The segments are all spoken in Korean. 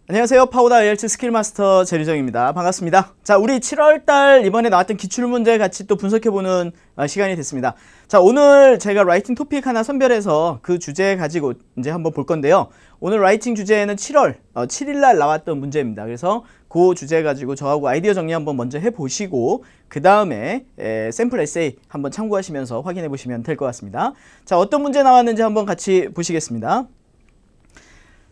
안녕하세요. 파고다 IELTS 스킬마스터 재류정입니다. 반갑습니다. 자, 우리 7월달 이번에 나왔던 기출문제 같이 또 분석해보는 시간이 됐습니다. 자, 오늘 제가 라이팅 토픽 하나 선별해서 그 주제 가지고 이제 한번 볼 건데요. 오늘 라이팅 주제는 7월 7일날 나왔던 문제입니다. 그래서 그 주제 가지고 저하고 아이디어 정리 한번 먼저 해보시고 그 다음에 샘플 에세이 한번 참고하시면서 확인해 보시면 될 것 같습니다. 자, 어떤 문제 나왔는지 한번 같이 보시겠습니다.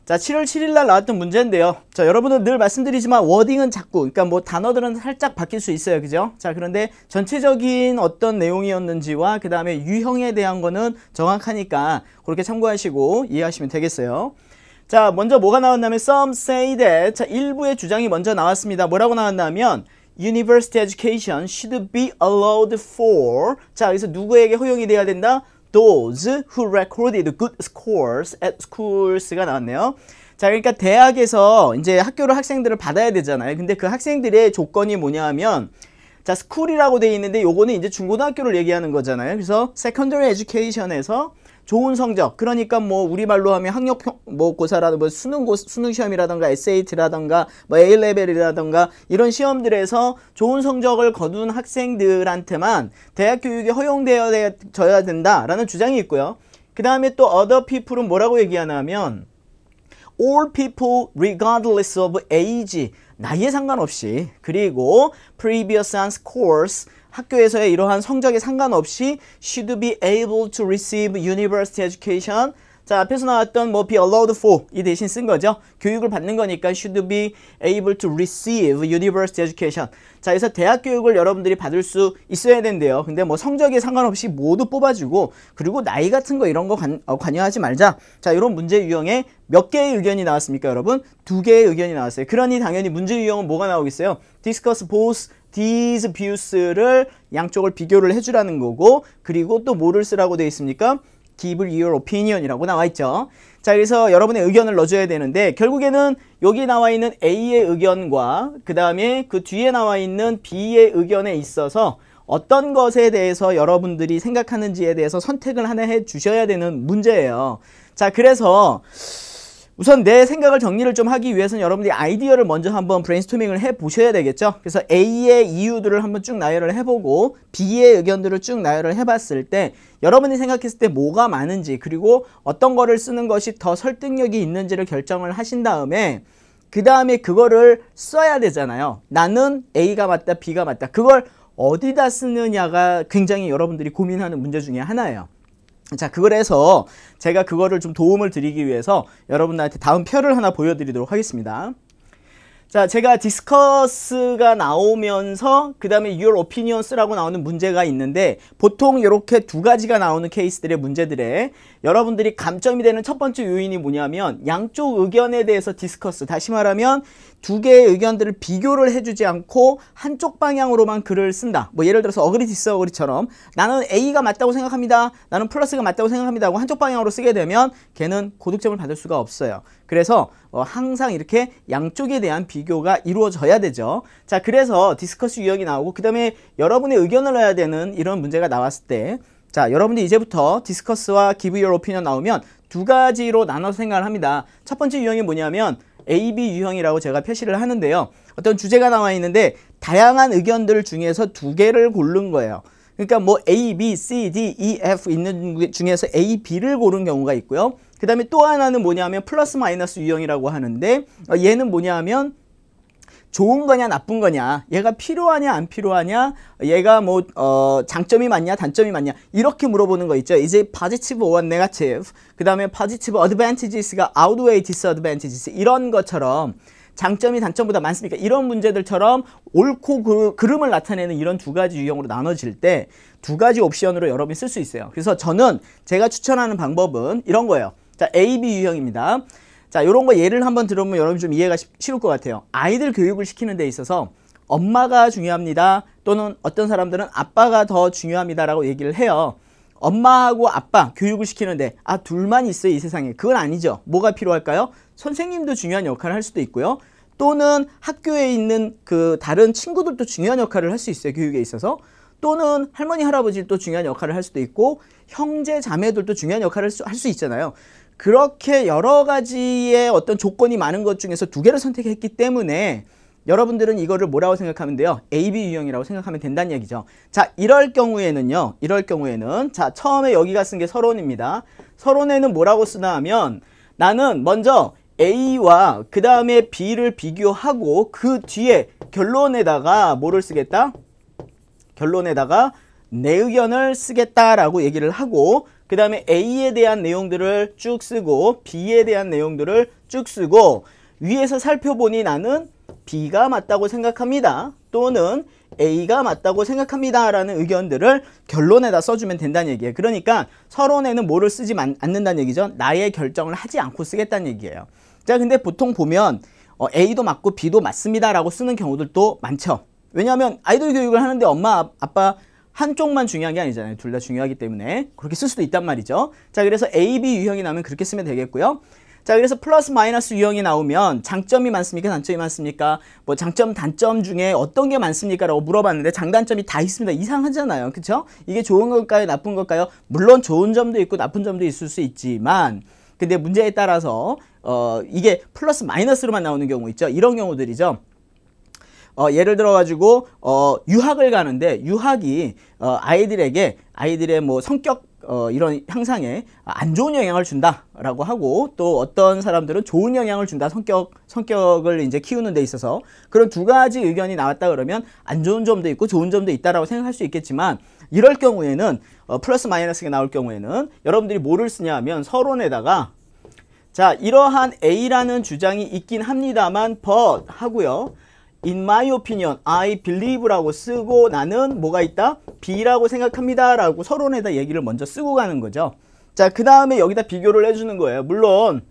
자, 7월 7일날 나왔던 문제인데요. 자, 여러분은 늘 말씀드리지만 워딩은 자꾸, 그러니까 뭐 단어들은 살짝 바뀔 수 있어요. 그죠? 자, 그런데 전체적인 어떤 내용이었는지와 그 다음에 유형에 대한 거는 정확하니까 그렇게 참고하시고 이해하시면 되겠어요. 자, 먼저 뭐가 나왔냐면 some say that, 자, 일부의 주장이 먼저 나왔습니다. 뭐라고 나왔냐면 University education should be allowed for, 자, 여기서 누구에게 허용이 돼야 된다? Those who recorded good scores at schools가 나왔네요. 자, 그러니까 대학에서 이제 학교로 학생들을 받아야 되잖아요. 근데 그 학생들의 조건이 뭐냐 하면, 자, school이라고 되어 있는데 요거는 이제 중고등학교를 얘기하는 거잖아요. 그래서 secondary education에서 좋은 성적, 그러니까 뭐 우리말로 하면 학력 뭐 고사라든가 뭐 수능 시험이라든가 SAT라든가 뭐 A레벨이라든가 이런 시험들에서 좋은 성적을 거둔 학생들한테만 대학 교육이 허용되어져야 된다라는 주장이 있고요. 그 다음에 또 other people은 뭐라고 얘기하냐면 all people regardless of age, 나이에 상관없이, 그리고 previous and scores, 학교에서의 이러한 성적에 상관없이 should be able to receive university education. 자, 앞에서 나왔던 뭐 be allowed for 이 대신 쓴 거죠. 교육을 받는 거니까 should be able to receive university education. 자, 그래서 대학 교육을 여러분들이 받을 수 있어야 된대요. 근데 뭐 성적에 상관없이 모두 뽑아주고, 그리고 나이 같은 거 이런 거 관여하지 말자. 자, 이런 문제 유형에 몇 개의 의견이 나왔습니까, 여러분? 2개의 의견이 나왔어요. 그러니 당연히 문제 유형은 뭐가 나오겠어요? discuss both these views를 양쪽을 비교를 해주라는 거고, 그리고 또 뭐를 쓰라고 되어 있습니까? give your opinion이라고 나와 있죠. 자, 그래서 여러분의 의견을 넣어줘야 되는데 결국에는 여기 나와 있는 A의 의견과 그 다음에 그 뒤에 나와 있는 B의 의견에 있어서 어떤 것에 대해서 여러분들이 생각하는지에 대해서 선택을 하나 해 주셔야 되는 문제예요. 자, 그래서 우선 내 생각을 정리를 좀 하기 위해서는 여러분들이 아이디어를 먼저 한번 브레인스토밍을 해 보셔야 되겠죠. 그래서 A의 이유들을 한번 쭉 나열을 해보고 B의 의견들을 쭉 나열을 해봤을 때 여러분이 생각했을 때 뭐가 많은지, 그리고 어떤 거를 쓰는 것이 더 설득력이 있는지를 결정을 하신 다음에 그 다음에 그거를 써야 되잖아요. 나는 A가 맞다, B가 맞다. 그걸 어디다 쓰느냐가 굉장히 여러분들이 고민하는 문제 중에 하나예요. 자, 그래서 제가 그거를 좀 도움을 드리기 위해서 여러분들한테 다음 표를 하나 보여드리도록 하겠습니다. 자, 제가 디스커스가 나오면서 그 다음에 your opinions라고 나오는 문제가 있는데 보통 이렇게 두 가지가 나오는 케이스들의 문제들에 여러분들이 감점이 되는 첫 번째 요인이 뭐냐면 양쪽 의견에 대해서 디스커스, 다시 말하면 두 개의 의견들을 비교를 해주지 않고 한쪽 방향으로만 글을 쓴다. 뭐 예를 들어서 어그리 디스어그리처럼 나는 A가 맞다고 생각합니다, 나는 플러스가 맞다고 생각합니다 하고 한쪽 방향으로 쓰게 되면 걔는 고득점을 받을 수가 없어요. 그래서 항상 이렇게 양쪽에 대한 비교가 이루어져야 되죠. 자, 그래서 디스커스 유형이 나오고 그 다음에 여러분의 의견을 넣어야 되는 이런 문제가 나왔을 때, 자, 여러분들이 이제부터 디스커스와 give your opinion 나오면 두 가지로 나눠서 생각을 합니다. 첫 번째 유형이 뭐냐면 AB 유형이라고 제가 표시를 하는데요. 어떤 주제가 나와 있는데 다양한 의견들 중에서 두 개를 고른 거예요. 그러니까 뭐 A, B, C, D, E, F 있는 중에서 A, B를 고른 경우가 있고요. 그 다음에 또 하나는 뭐냐면 플러스 마이너스 유형이라고 하는데 얘는 뭐냐면 좋은 거냐 나쁜 거냐, 얘가 필요하냐 안 필요하냐, 얘가 뭐 장점이 많냐 단점이 많냐 이렇게 물어보는 거 있죠. 이제 positive or negative, 그 다음에 positive advantages가 outweigh disadvantages 이런 것처럼 장점이 단점보다 많습니까? 이런 문제들처럼 옳고 그름을 나타내는 이런 두 가지 유형으로 나눠질 때 두 가지 옵션으로 여러분이 쓸 수 있어요. 그래서 저는 제가 추천하는 방법은 이런 거예요. 자, AB 유형입니다. 자, 요런 거 예를 한번 들어보면 여러분 좀 이해가 쉬울 것 같아요. 아이들 교육을 시키는 데 있어서 엄마가 중요합니다, 또는 어떤 사람들은 아빠가 더 중요합니다 라고 얘기를 해요. 엄마하고 아빠 교육을 시키는데 둘만 있어요 이 세상에? 그건 아니죠. 뭐가 필요할까요? 선생님도 중요한 역할을 할 수도 있고요, 또는 학교에 있는 그 다른 친구들도 중요한 역할을 할 수 있어요, 교육에 있어서. 또는 할머니 할아버지도 중요한 역할을 할 수도 있고 형제 자매들도 중요한 역할을 할 수 있잖아요. 그렇게 여러 가지의 어떤 조건이 많은 것 중에서 두 개를 선택했기 때문에 여러분들은 이거를 뭐라고 생각하면 돼요? AB 유형이라고 생각하면 된다는 얘기죠. 자, 이럴 경우에는요. 자, 처음에 여기가 쓴 게 서론입니다. 서론에는 뭐라고 쓰나 하면 나는 먼저 A와 그 다음에 B를 비교하고 그 뒤에 결론에다가 뭐를 쓰겠다? 결론에다가 내 의견을 쓰겠다라고 얘기를 하고 그 다음에 A에 대한 내용들을 쭉 쓰고 B에 대한 내용들을 쭉 쓰고 위에서 살펴보니 나는 B가 맞다고 생각합니다. 또는 A가 맞다고 생각합니다. 라는 의견들을 결론에다 써주면 된다는 얘기예요. 그러니까 서론에는 뭐를 쓰지 않는다는 얘기죠. 나의 결정을 하지 않고 쓰겠다는 얘기예요. 자, 근데 보통 보면 A도 맞고 B도 맞습니다. 라고 쓰는 경우들도 많죠. 왜냐하면 아이돌 교육을 하는데 엄마, 아빠 한쪽만 중요한 게 아니잖아요. 둘 다 중요하기 때문에 그렇게 쓸 수도 있단 말이죠. 자, 그래서 A, B 유형이 나오면 그렇게 쓰면 되겠고요. 자, 그래서 플러스 마이너스 유형이 나오면 장점이 많습니까? 단점이 많습니까? 뭐 장점, 단점 중에 어떤 게 많습니까? 라고 물어봤는데 장단점이 다 있습니다. 이상하잖아요. 그쵸? 이게 좋은 걸까요? 나쁜 걸까요? 물론 좋은 점도 있고 나쁜 점도 있을 수 있지만 근데 문제에 따라서 이게 플러스 마이너스로만 나오는 경우 있죠. 이런 경우들이죠. 예를 들어 가지고 유학을 가는데 유학이 아이들의 뭐 성격 이런 향상에 안 좋은 영향을 준다라고 하고 또 어떤 사람들은 좋은 영향을 준다. 성격을 이제 키우는 데 있어서 그런 두 가지 의견이 나왔다 그러면 안 좋은 점도 있고 좋은 점도 있다라고 생각할 수 있겠지만 이럴 경우에는 플러스 마이너스가 나올 경우에는 여러분들이 뭐를 쓰냐 하면 서론에다가 자, 이러한 A라는 주장이 있긴 합니다만 but 하고요. In my opinion, I believe라고 쓰고 나는 뭐가 있다? B라고 생각합니다. 라고 서론에다 얘기를 먼저 쓰고 가는 거죠. 자, 그 다음에 여기다 비교를 해주는 거예요. 물론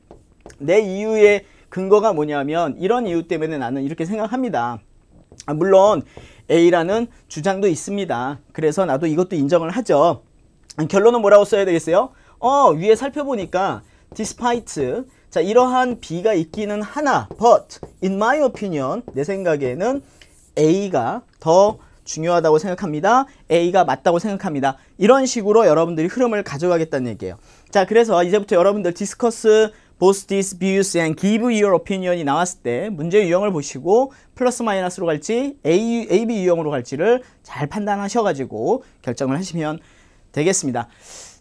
내 이유의 근거가 뭐냐면 이런 이유 때문에 나는 이렇게 생각합니다. 물론 A라는 주장도 있습니다. 그래서 나도 이것도 인정을 하죠. 결론은 뭐라고 써야 되겠어요? 위에 살펴보니까 despite 자, 이러한 B가 있기는 하나 but in my opinion 내 생각에는 A가 더 중요하다고 생각합니다. A가 맞다고 생각합니다. 이런 식으로 여러분들이 흐름을 가져가겠다는 얘기예요. 자, 그래서 이제부터 여러분들 discuss both these views and give your opinion이 나왔을 때 문제 유형을 보시고 플러스 마이너스로 갈지 A, B 유형으로 갈지를 잘 판단하셔가지고 결정을 하시면 되겠습니다.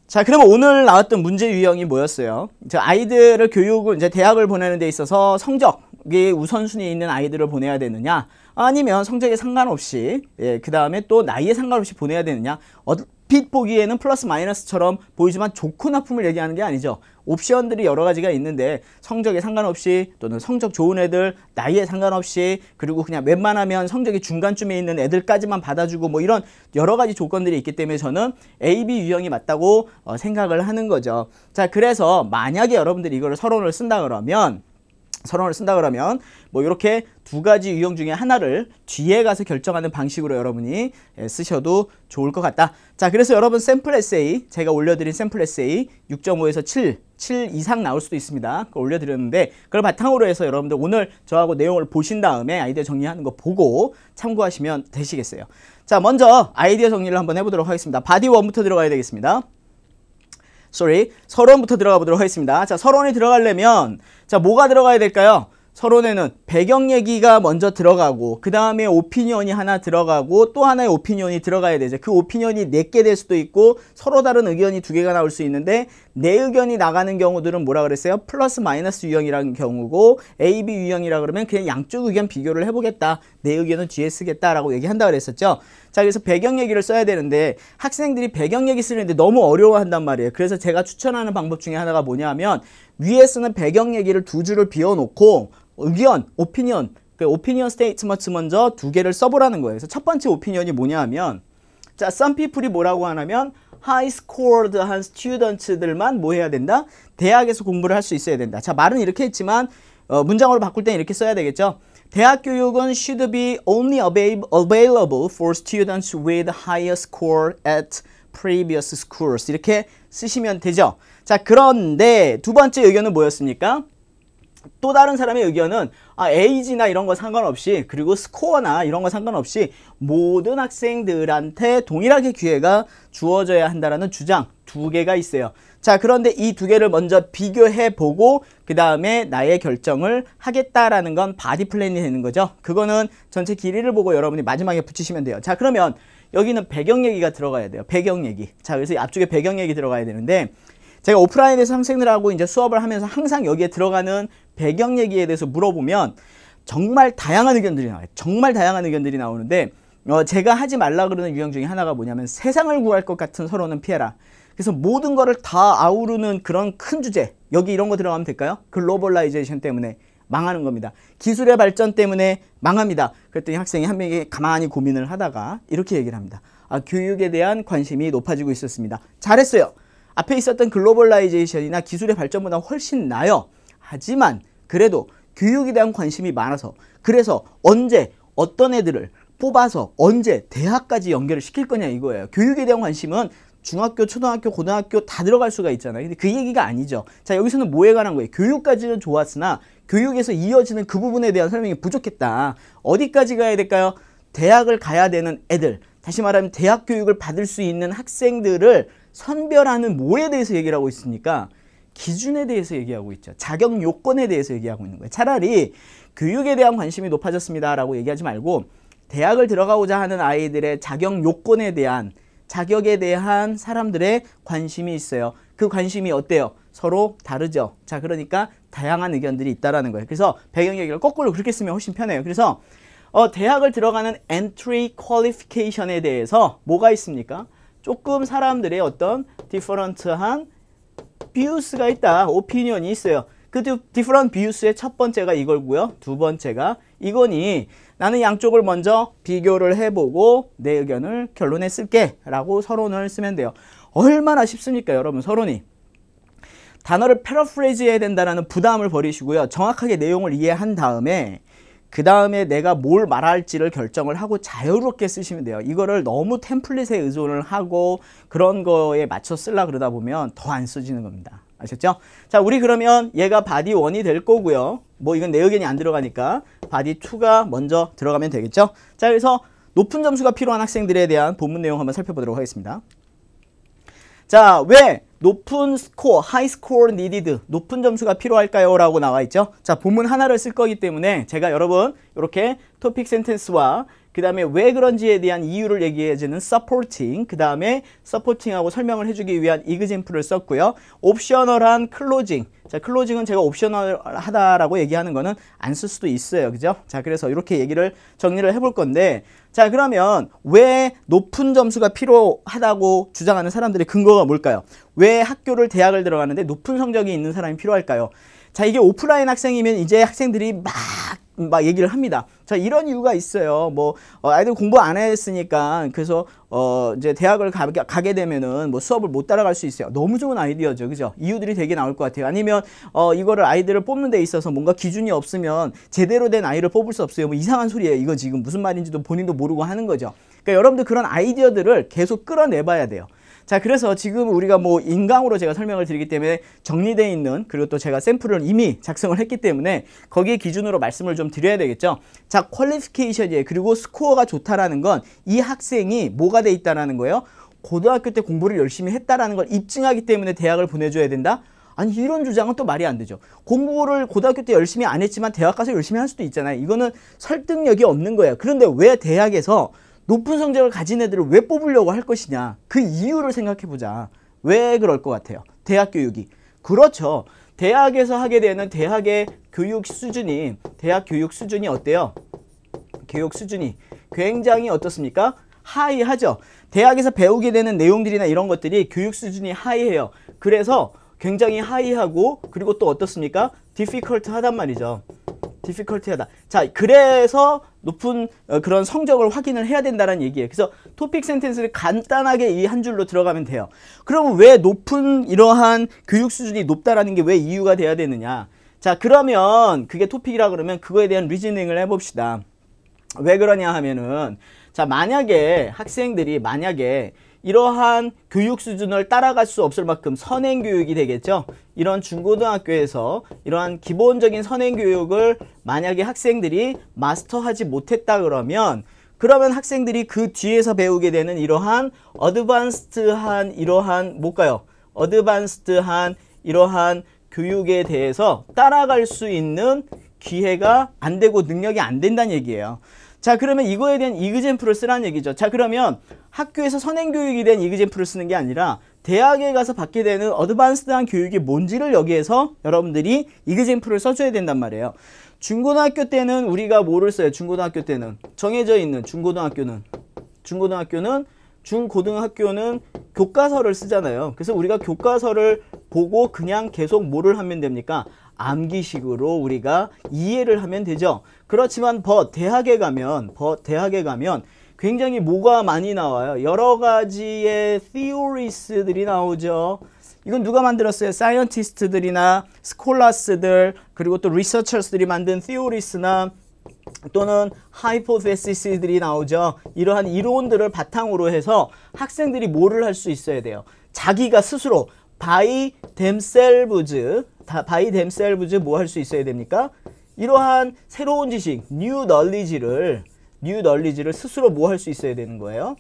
자, 그러면 오늘 나왔던 문제 유형이 뭐였어요? 아이들을 교육을 이제 대학을 보내는 데 있어서 성적이 우선순위에 있는 아이들을 보내야 되느냐? 아니면 성적에 상관없이 그 다음에 또 나이에 상관없이 보내야 되느냐? 얼핏 보기에는 플러스 마이너스처럼 보이지만 좋고 나쁨을 얘기하는 게 아니죠. 옵션들이 여러 가지가 있는데 성적에 상관없이 또는 성적 좋은 애들, 나이에 상관없이 그리고 그냥 웬만하면 성적이 중간쯤에 있는 애들까지만 받아주고 뭐 이런 여러 가지 조건들이 있기 때문에 저는 A, B 유형이 맞다고 생각을 하는 거죠. 자, 그래서 만약에 여러분들이 이거를 서론을 쓴다 그러면 뭐 이렇게 두 가지 유형 중에 하나를 뒤에 가서 결정하는 방식으로 여러분이 쓰셔도 좋을 것 같다. 자, 그래서 여러분 샘플 에세이 제가 올려드린 샘플 에세이 6.5에서 7 이상 나올 수도 있습니다. 그걸 올려드렸는데 그걸 바탕으로 해서 여러분들 오늘 저하고 내용을 보신 다음에 아이디어 정리하는 거 보고 참고하시면 되시겠어요. 자, 먼저 아이디어 정리를 한번 해보도록 하겠습니다. 바디 1부터 들어가야 되겠습니다. 서론부터 들어가 보도록 하겠습니다. 자, 서론이 들어가려면 자, 뭐가 들어가야 될까요? 서론에는 배경 얘기가 먼저 들어가고 그 다음에 오피니언이 하나 들어가고 또 하나의 오피니언이 들어가야 되죠. 그 오피니언이 4개 될 수도 있고 서로 다른 의견이 2개가 나올 수 있는데 내 의견이 나가는 경우들은 뭐라 그랬어요? 플러스 마이너스 유형이라는 경우고 A, B 유형이라 그러면 그냥 양쪽 의견 비교를 해보겠다. 내 의견은 뒤에 쓰겠다라고 얘기한다 그랬었죠. 자, 그래서 배경 얘기를 써야 되는데 학생들이 배경 얘기 쓰는데 너무 어려워한단 말이에요. 그래서 제가 추천하는 방법 중에 하나가 뭐냐면 위에 쓰는 배경 얘기를 2줄을 비워놓고 의견, 오피니언, 오피니언 스테이트먼트 먼저 2개를 써보라는 거예요. 그래서 첫 번째 오피니언이 뭐냐 하면 자, some people이 뭐라고 하냐면 high scored 한 스튜던트들만 뭐 해야 된다? 대학에서 공부를 할 수 있어야 된다. 자, 말은 이렇게 했지만 문장으로 바꿀 땐 이렇게 써야 되겠죠. 대학 교육은 should be only available for students with higher score at previous schools. 이렇게 쓰시면 되죠. 자, 그런데 두 번째 의견은 뭐였습니까? 또 다른 사람의 의견은 에이지나 이런 거 상관없이, 그리고 스코어나 이런 거 상관없이 모든 학생들한테 동일하게 기회가 주어져야 한다라는 주장 두 개가 있어요. 자, 그런데 이 두 개를 먼저 비교해 보고 그 다음에 나의 결정을 하겠다라는 건 바디 플랜이 되는 거죠. 그거는 전체 길이를 보고 여러분이 마지막에 붙이시면 돼요. 자, 그러면 여기는 배경 얘기가 들어가야 돼요. 배경 얘기. 자, 그래서 앞쪽에 배경 얘기 들어가야 되는데, 제가 오프라인에서 학생들하고 이제 수업을 하면서 항상 여기에 들어가는 배경 얘기에 대해서 물어보면 정말 다양한 의견들이 나와요. 정말 다양한 의견들이 나오는데, 제가 하지 말라 그러는 유형 중에 하나가 뭐냐면, 세상을 구할 것 같은 서론은 피해라. 그래서 모든 거를 다 아우르는 그런 큰 주제, 여기 이런 거 들어가면 될까요? 글로벌라이제이션 때문에 망하는 겁니다. 기술의 발전 때문에 망합니다. 그랬더니 학생이 한 명이 가만히 고민을 하다가 이렇게 얘기를 합니다. 교육에 대한 관심이 높아지고 있었습니다. 잘했어요. 앞에 있었던 글로벌라이제이션이나 기술의 발전보다 훨씬 나아요. 하지만 그래도 교육에 대한 관심이 많아서, 그래서 언제 어떤 애들을 뽑아서 언제 대학까지 연결을 시킬 거냐 이거예요. 교육에 대한 관심은 중학교, 초등학교, 고등학교 다 들어갈 수가 있잖아요. 근데 그 얘기가 아니죠. 자, 여기서는 뭐에 관한 거예요? 교육까지는 좋았으나 교육에서 이어지는 그 부분에 대한 설명이 부족했다. 어디까지 가야 될까요? 대학을 가야 되는 애들, 다시 말하면 대학 교육을 받을 수 있는 학생들을 선별하는 뭐에 대해서 얘기를 하고 있습니까? 기준에 대해서 얘기하고 있죠. 자격 요건에 대해서 얘기하고 있는 거예요. 차라리 교육에 대한 관심이 높아졌습니다 라고 얘기하지 말고, 대학을 들어가고자 하는 아이들의 자격 요건에 대한, 자격에 대한 사람들의 관심이 있어요. 그 관심이 어때요? 서로 다르죠. 자, 그러니까 다양한 의견들이 있다라는 거예요. 그래서 배경 얘기를 거꾸로 그렇게 쓰면 훨씬 편해요. 그래서 대학을 들어가는 entry qualification에 대해서 뭐가 있습니까? 조금 사람들의 어떤 different한 views가 있다. opinion이 있어요. 그 different views의 첫 번째가 이걸고요. 두 번째가 이거니, 나는 양쪽을 먼저 비교를 해보고 내 의견을 결론에 쓸게 라고 서론을 쓰면 돼요. 얼마나 쉽습니까 여러분, 서론이. 단어를 패러프레이즈 해야 된다는 부담을 버리시고요. 정확하게 내용을 이해한 다음에 그 다음에 내가 뭘 말할지를 결정을 하고 자유롭게 쓰시면 돼요. 이거를 너무 템플릿에 의존을 하고 그런 거에 맞춰 쓰려 그러다 보면 더 안 써지는 겁니다. 아셨죠? 자, 우리 그러면 얘가 바디 1이 될 거고요. 뭐 이건 내 의견이 안 들어가니까 바디 2가 먼저 들어가면 되겠죠? 자, 그래서 높은 점수가 필요한 학생들에 대한 본문 내용 한번 살펴보도록 하겠습니다. 자, 왜 높은 스코어, high score needed, 높은 점수가 필요할까요? 라고 나와 있죠. 자, 본문 하나를 쓸 거기 때문에 제가 여러분 이렇게 토픽 센텐스와 그 다음에 왜 그런지에 대한 이유를 얘기해주는 supporting, 그 다음에 supporting하고 설명을 해주기 위한 example을 썼고요. 옵셔널한 closing. 자, 클로징은 제가 옵셔널하다라고 얘기하는 거는 안 쓸 수도 있어요. 그죠? 자, 그래서 이렇게 얘기를 정리를 해볼 건데, 자, 그러면 왜 높은 점수가 필요하다고 주장하는 사람들의 근거가 뭘까요? 왜 학교를, 대학을 들어가는데 높은 성적이 있는 사람이 필요할까요? 자, 이게 오프라인 학생이면 이제 학생들이 막 얘기를 합니다. 자, 이런 이유가 있어요. 뭐 아이들 공부 안 했으니까 그래서 이제 대학을 가게 되면은 뭐 수업을 못 따라갈 수 있어요. 너무 좋은 아이디어죠, 그죠? 이유들이 되게 나올 것 같아요. 아니면 이거를 아이들을 뽑는 데 있어서 뭔가 기준이 없으면 제대로 된 아이를 뽑을 수 없어요. 뭐 이상한 소리예요. 이거 지금 무슨 말인지도 본인도 모르고 하는 거죠. 그러니까 여러분들 그런 아이디어들을 계속 끌어내봐야 돼요. 자, 그래서 지금 우리가 뭐 인강으로 제가 설명을 드리기 때문에 정리되어 있는, 그리고 또 제가 샘플을 이미 작성을 했기 때문에 거기에 기준으로 말씀을 좀 드려야 되겠죠. 자, 퀄리피케이션이에요. 그리고 스코어가 좋다라는 건 이 학생이 뭐가 돼 있다라는 거예요? 고등학교 때 공부를 열심히 했다라는 걸 입증하기 때문에 대학을 보내줘야 된다? 아니, 이런 주장은 또 말이 안 되죠. 공부를 고등학교 때 열심히 안 했지만 대학 가서 열심히 할 수도 있잖아요. 이거는 설득력이 없는 거예요. 그런데 왜 대학에서 높은 성적을 가진 애들을 왜 뽑으려고 할 것이냐, 그 이유를 생각해보자. 왜 그럴 것 같아요? 대학 교육이. 그렇죠. 대학에서 하게 되는 대학의 교육 수준이, 대학 교육 수준이 어때요? 교육 수준이 굉장히 어떻습니까? 하이하죠. 대학에서 배우게 되는 내용들이나 이런 것들이 교육 수준이 하이해요. 그래서 굉장히 하이하고, 그리고 또 어떻습니까? difficult 하단 말이죠. difficulty하다. 자, 그래서 높은 그런 성적을 확인을 해야 된다는 얘기예요. 그래서 토픽 센텐스를 간단하게 이 한 줄로 들어가면 돼요. 그러면 왜 높은 이러한 교육 수준이 높다라는 게 왜 이유가 돼야 되느냐? 자, 그러면 그게 토픽이라 그러면 그거에 대한 리즈닝을 해봅시다. 왜 그러냐 하면은, 자, 만약에 학생들이 이러한 교육 수준을 따라갈 수 없을 만큼 선행교육이 되겠죠. 이런 중고등학교에서 이러한 기본적인 선행교육을 만약에 학생들이 마스터하지 못했다 그러면 학생들이 그 뒤에서 배우게 되는 이러한 어드밴스드한 이러한 교육에 대해서 따라갈 수 있는 기회가 안 되고 능력이 안 된다는 얘기예요. 자, 그러면 이거에 대한 이그젬플을 쓰라는 얘기죠. 자, 그러면 학교에서 선행교육에 대한 이그젬플을 쓰는 게 아니라 대학에 가서 받게 되는 어드밴스드한 교육이 뭔지를 여기에서 여러분들이 이그젬플을 써줘야 된단 말이에요. 중고등학교 때는 우리가 뭐를 써요? 중고등학교 때는 정해져 있는 중고등학교는 교과서를 쓰잖아요. 그래서 우리가 교과서를 보고 그냥 계속 뭐를 하면 됩니까? 암기식으로 우리가 이해를 하면 되죠. 그렇지만 대학에 가면 굉장히 뭐가 많이 나와요. 여러 가지의 theories들이 나오죠. 이건 누가 만들었어요? 사이언티스트들이나 스콜라스들 그리고 또 리서처스들이 만든 theories나 또는 hypothesis들이 나오죠. 이러한 이론들을 바탕으로 해서 학생들이 뭐를 할 수 있어야 돼요? 자기가 스스로 by themselves 뭐 할 수 있어야 됩니까? 이러한 새로운 지식, new knowledge를 스스로 뭐 할 수 있어야 되는 거예요?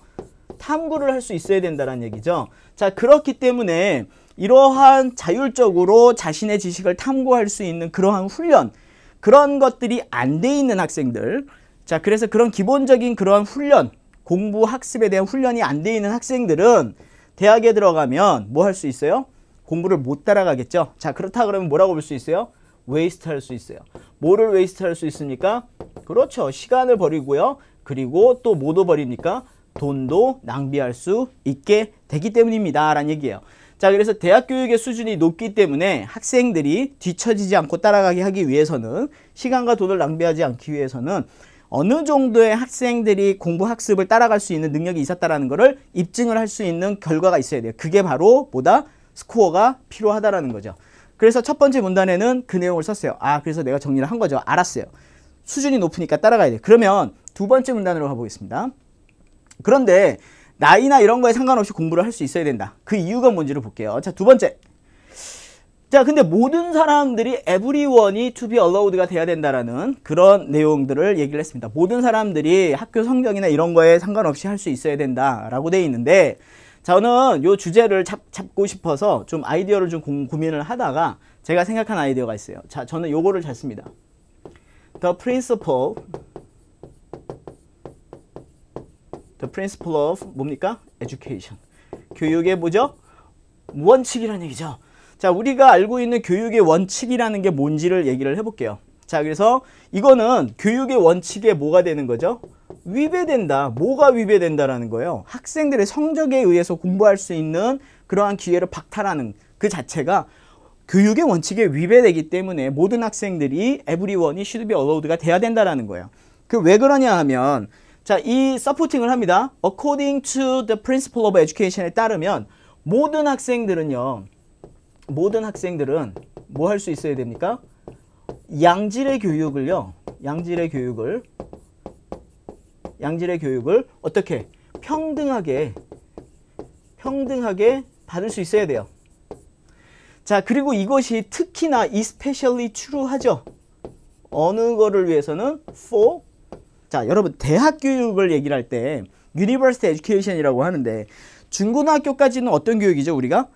탐구를 할 수 있어야 된다는 얘기죠. 자, 그렇기 때문에 이러한 자율적으로 자신의 지식을 탐구할 수 있는 그러한 훈련, 그런 것들이 안 돼 있는 학생들, 자, 그래서 그런 기본적인 그러한 훈련, 공부 학습에 대한 훈련이 안 돼 있는 학생들은 대학에 들어가면 뭐 할 수 있어요? 공부를 못 따라가겠죠. 자, 그렇다 그러면 뭐라고 볼 수 있어요? 웨이스트 할 수 있어요. 뭐를 웨이스트 할 수 있습니까? 그렇죠. 시간을 버리고요. 그리고 또 뭐도 버립니까? 돈도 낭비할 수 있게 되기 때문입니다. 라는 얘기예요. 자, 그래서 대학 교육의 수준이 높기 때문에 학생들이 뒤처지지 않고 따라가게 하기 위해서는, 시간과 돈을 낭비하지 않기 위해서는 어느 정도의 학생들이 공부 학습을 따라갈 수 있는 능력이 있었다라는 것을 입증을 할 수 있는 결과가 있어야 돼요. 그게 바로 뭐다? 스코어가 필요하다라는 거죠. 그래서 첫 번째 문단에는 그 내용을 썼어요. 아, 그래서 내가 정리를 한 거죠. 알았어요. 수준이 높으니까 따라가야 돼요. 그러면 두 번째 문단으로 가보겠습니다. 그런데 나이나 이런 거에 상관없이 공부를 할 수 있어야 된다. 그 이유가 뭔지를 볼게요. 자, 두 번째. 자, 근데 모든 사람들이 everyone이 to be allowed가 돼야 된다라는 그런 내용들을 얘기를 했습니다. 모든 사람들이 학교 성적이나 이런 거에 상관없이 할 수 있어야 된다라고 돼 있는데, 저는 이 주제를 잡고 싶어서 좀 아이디어를 좀 고민을 하다가 제가 생각한 아이디어가 있어요. 자, 저는 요거를 잘 씁니다. The principle of 뭡니까? Education. 교육의 뭐죠? 원칙이라는 얘기죠. 자, 우리가 알고 있는 교육의 원칙이라는 게 뭔지를 얘기를 해볼게요. 자, 그래서 이거는 교육의 원칙에 뭐가 되는 거죠? 위배된다. 뭐가 위배된다라는 거예요? 학생들의 성적에 의해서 공부할 수 있는 그러한 기회를 박탈하는 그 자체가 교육의 원칙에 위배되기 때문에 모든 학생들이 everyone이 should be allowed가 돼야 된다라는 거예요. 그 왜 그러냐 하면, 자, 이 서포팅을 합니다. According to the principle of education에 따르면 모든 학생들은 뭐 할 수 있어야 됩니까? 양질의 교육을 어떻게 평등하게 받을 수 있어야 돼요. 자, 그리고 이것이 특히나 especially true하죠. 어느 거를 위해서는 for, 자, 여러분 대학 교육을 얘기를 할 때 university education이라고 하는데, 중고등학교까지는 어떤 교육이죠? 우리가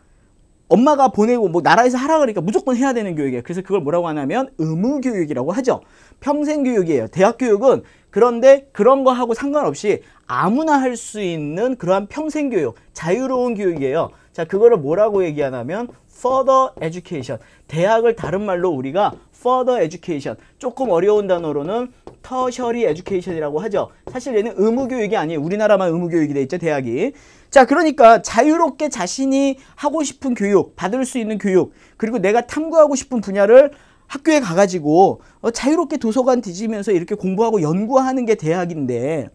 엄마가 보내고 뭐 나라에서 하라 그러니까 무조건 해야 되는 교육이에요. 그래서 그걸 뭐라고 하냐면 의무교육이라고 하죠. 평생교육이에요. 대학교육은 그런데 그런 거 하고 상관없이 아무나 할 수 있는 그러한 평생교육, 자유로운 교육이에요. 자, 그거를 뭐라고 얘기하냐면 further education. 대학을 다른 말로 우리가 further education, 조금 어려운 단어로는 tertiary education이라고 하죠. 사실 얘는 의무교육이 아니에요. 우리나라만 의무교육이 돼 있죠, 대학이. 자, 그러니까 자유롭게 자신이 하고 싶은 교육, 받을 수 있는 교육, 그리고 내가 탐구하고 싶은 분야를 학교에 가가지고 자유롭게 도서관 뒤지면서 이렇게 공부하고 연구하는 게 대학인데,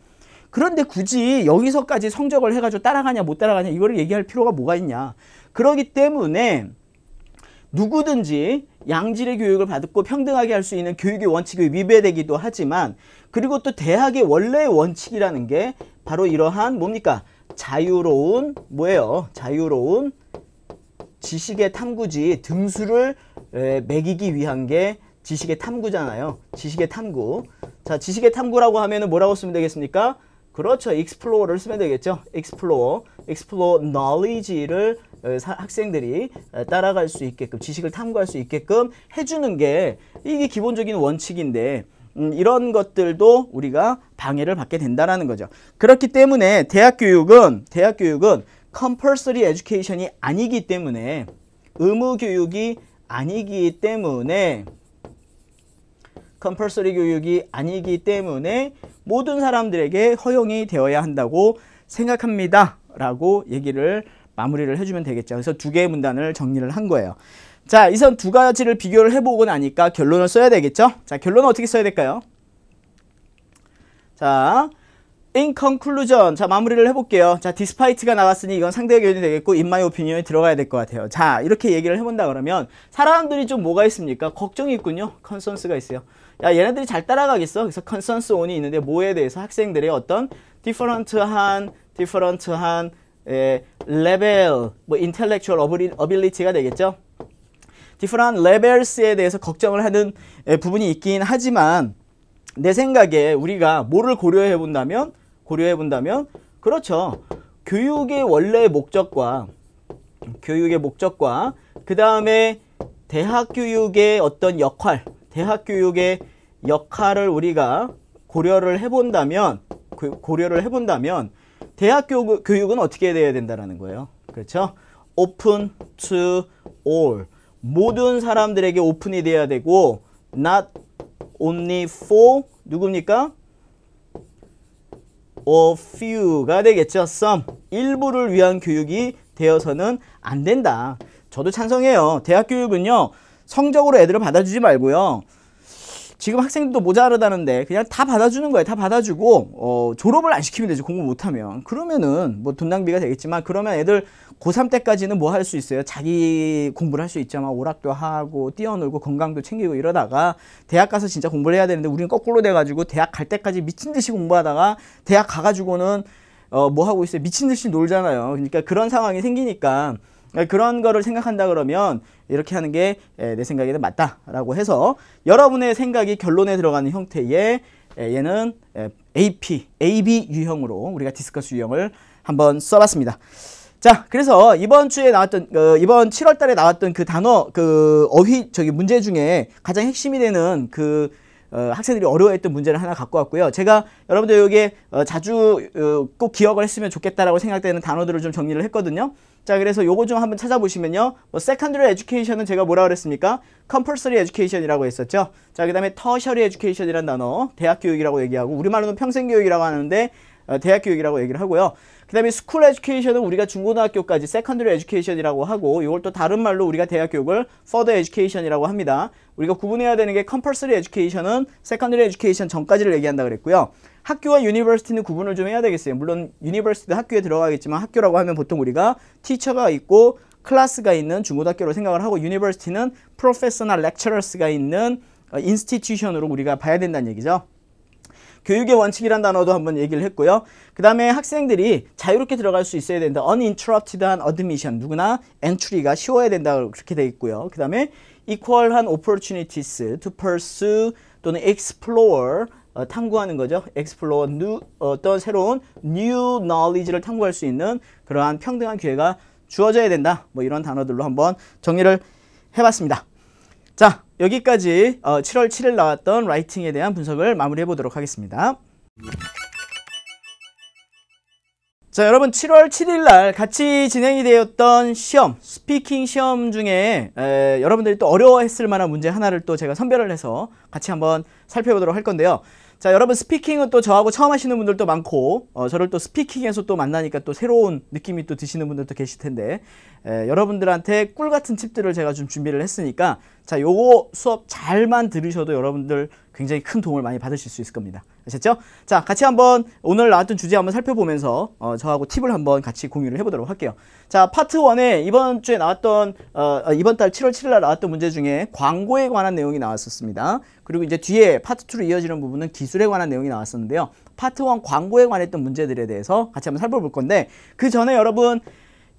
그런데 굳이 여기서까지 성적을 해가지고 따라가냐 못 따라가냐 이거를 얘기할 필요가 뭐가 있냐. 그러기 때문에 누구든지 양질의 교육을 받고 평등하게 할 수 있는 교육의 원칙이 위배되기도 하지만, 그리고 또 대학의 원래의 원칙이라는 게 바로 이러한 뭡니까? 자유로운 뭐예요? 자유로운 지식의 탐구지. 등수를 매기기 위한 게 지식의 탐구잖아요. 지식의 탐구. 자, 지식의 탐구라고 하면은 뭐라고 쓰면 되겠습니까? 그렇죠. explore를 쓰면 되겠죠. explore knowledge를 학생들이 따라갈 수 있게끔, 지식을 탐구할 수 있게끔 해주는 게 이게 기본적인 원칙인데 이런 것들도 우리가 방해를 받게 된다는 거죠. 그렇기 때문에 대학 교육은 compulsory education이 아니기 때문에, 의무 교육이 아니기 때문에, compulsory 교육이 아니기 때문에 모든 사람들에게 허용이 되어야 한다고 생각합니다 라고 얘기를 마무리를 해주면 되겠죠. 그래서 두 개의 문단을 정리를 한 거예요. 자, 이선 두 가지를 비교를 해보고 나니까 결론을 써야 되겠죠. 자, 결론은 어떻게 써야 될까요? 자, in conclusion. 자, 마무리를 해볼게요. 자, despite가 나왔으니 이건 상대 견이 되겠고 in my opinion이 들어가야 될 것 같아요. 자, 이렇게 얘기를 해본다 그러면 사람들이 좀 뭐가 있습니까? 걱정이 있군요. concerns가 있어요. 야, 얘네들이 잘 따라가겠어? 그래서 concerns on이 있는데 뭐에 대해서? 학생들의 어떤 different한 level, 뭐 intellectual ability가 되겠죠? different levels에 대해서 걱정을 하는 부분이 있긴 하지만 내 생각에 우리가 뭐를 고려해 본다면 그렇죠. 교육의 원래 목적과 그 다음에 대학 교육의 어떤 대학 교육의 역할을 우리가 고려를 해본다면 대학 교육은 어떻게 돼야 된다라는 거예요. 그렇죠? open to all. 모든 사람들에게 오픈이 돼야 되고 not only for 누굽니까? a few가 되겠죠. some. 일부를 위한 교육이 되어서는 안 된다. 저도 찬성해요. 대학 교육은요. 성적으로 애들을 받아주지 말고요. 지금 학생들도 모자르다는데 그냥 다 받아주는 거예요. 다 받아주고 졸업을 안 시키면 되지. 공부 못하면. 그러면은 뭐 돈 낭비가 되겠지만 그러면 애들 고3 때까지는 뭐 할 수 있어요? 자기 공부를 할 수 있잖아. 오락도 하고 뛰어놀고 건강도 챙기고 이러다가 대학 가서 진짜 공부를 해야 되는데 우리는 거꾸로 돼가지고 대학 갈 때까지 미친 듯이 공부하다가 대학 가가지고는 뭐 하고 있어요? 미친 듯이 놀잖아요. 그러니까 그런 상황이 생기니까 그런 거를 생각한다 그러면 이렇게 하는 게 내 생각에는 맞다라고 해서 여러분의 생각이 결론에 들어가는 형태의 얘는 AB 유형으로 우리가 디스커스 유형을 한번 써봤습니다. 자, 그래서 이번 주에 나왔던 이번 7월 달에 나왔던 그 단어 문제 중에 가장 핵심이 되는 학생들이 어려워했던 문제를 하나 갖고 왔고요. 제가 여러분들 여기에 자주 꼭 기억을 했으면 좋겠다라고 생각되는 단어들을 좀 정리를 했거든요. 자, 그래서 요거 좀 한번 찾아보시면요. secondary education은 제가 뭐라 그랬습니까? compulsory education이라고 했었죠. 자, 그 다음에 tertiary education이라는 단어, 대학 교육이라고 얘기하고, 우리말로는 평생 교육이라고 하는데 대학 교육이라고 얘기를 하고요. 그 다음에 school education은 우리가 중고등학교까지 secondary education이라고 하고, 이걸 또 다른 말로 우리가 대학 교육을 further education이라고 합니다. 우리가 구분해야 되는 게 compulsory education은 secondary education 전까지를 얘기한다 그랬고요. 학교와 university는 구분을 좀 해야 되겠어요. 물론 university도 학교에 들어가겠지만 학교라고 하면 보통 우리가 teacher가 있고 클래스가 있는 중고등학교로 생각을 하고 university는 professor나 lecturers가 있는 institution으로 우리가 봐야 된다는 얘기죠. 교육의 원칙이란 단어도 한번 얘기를 했고요. 그 다음에 학생들이 자유롭게 들어갈 수 있어야 된다. uninterrupted한 admission. 누구나 entry가 쉬워야 된다. 그렇게 돼 있고요. 그 다음에 equal한 opportunities to pursue 또는 explore 탐구하는 거죠. explore 어떤 새로운 new knowledge를 탐구할 수 있는 그러한 평등한 기회가 주어져야 된다. 뭐 이런 단어들로 한번 정리를 해봤습니다. 자, 여기까지 7월 7일 나왔던 라이팅에 대한 분석을 마무리해 보도록 하겠습니다. 자, 여러분 7월 7일 날 같이 진행이 되었던 시험, 스피킹 시험 중에 여러분들이 또 어려워했을 만한 문제 하나를 또 제가 선별을 해서 같이 한번 살펴보도록 할 건데요. 자, 여러분 스피킹은 또 저하고 처음 하시는 분들도 많고 저를 또 스피킹에서 또 만나니까 또 새로운 느낌이 또 드시는 분들도 계실 텐데 여러분들한테 꿀같은 팁들을 제가 좀 준비를 했으니까 자, 요거 수업 잘만 들으셔도 여러분들 굉장히 큰 도움을 많이 받으실 수 있을 겁니다. 아셨죠? 자, 같이 한번 오늘 나왔던 주제 한번 살펴보면서 저하고 팁을 한번 같이 공유를 해보도록 할게요. 자, 파트 1에 이번 주에 나왔던 이번 달 7월 7일 날 나왔던 문제 중에 광고에 관한 내용이 나왔었습니다. 그리고 이제 뒤에 파트 2로 이어지는 부분은 기술에 관한 내용이 나왔었는데요. 파트 1 광고에 관했던 문제들에 대해서 같이 한번 살펴볼 건데, 그 전에 여러분,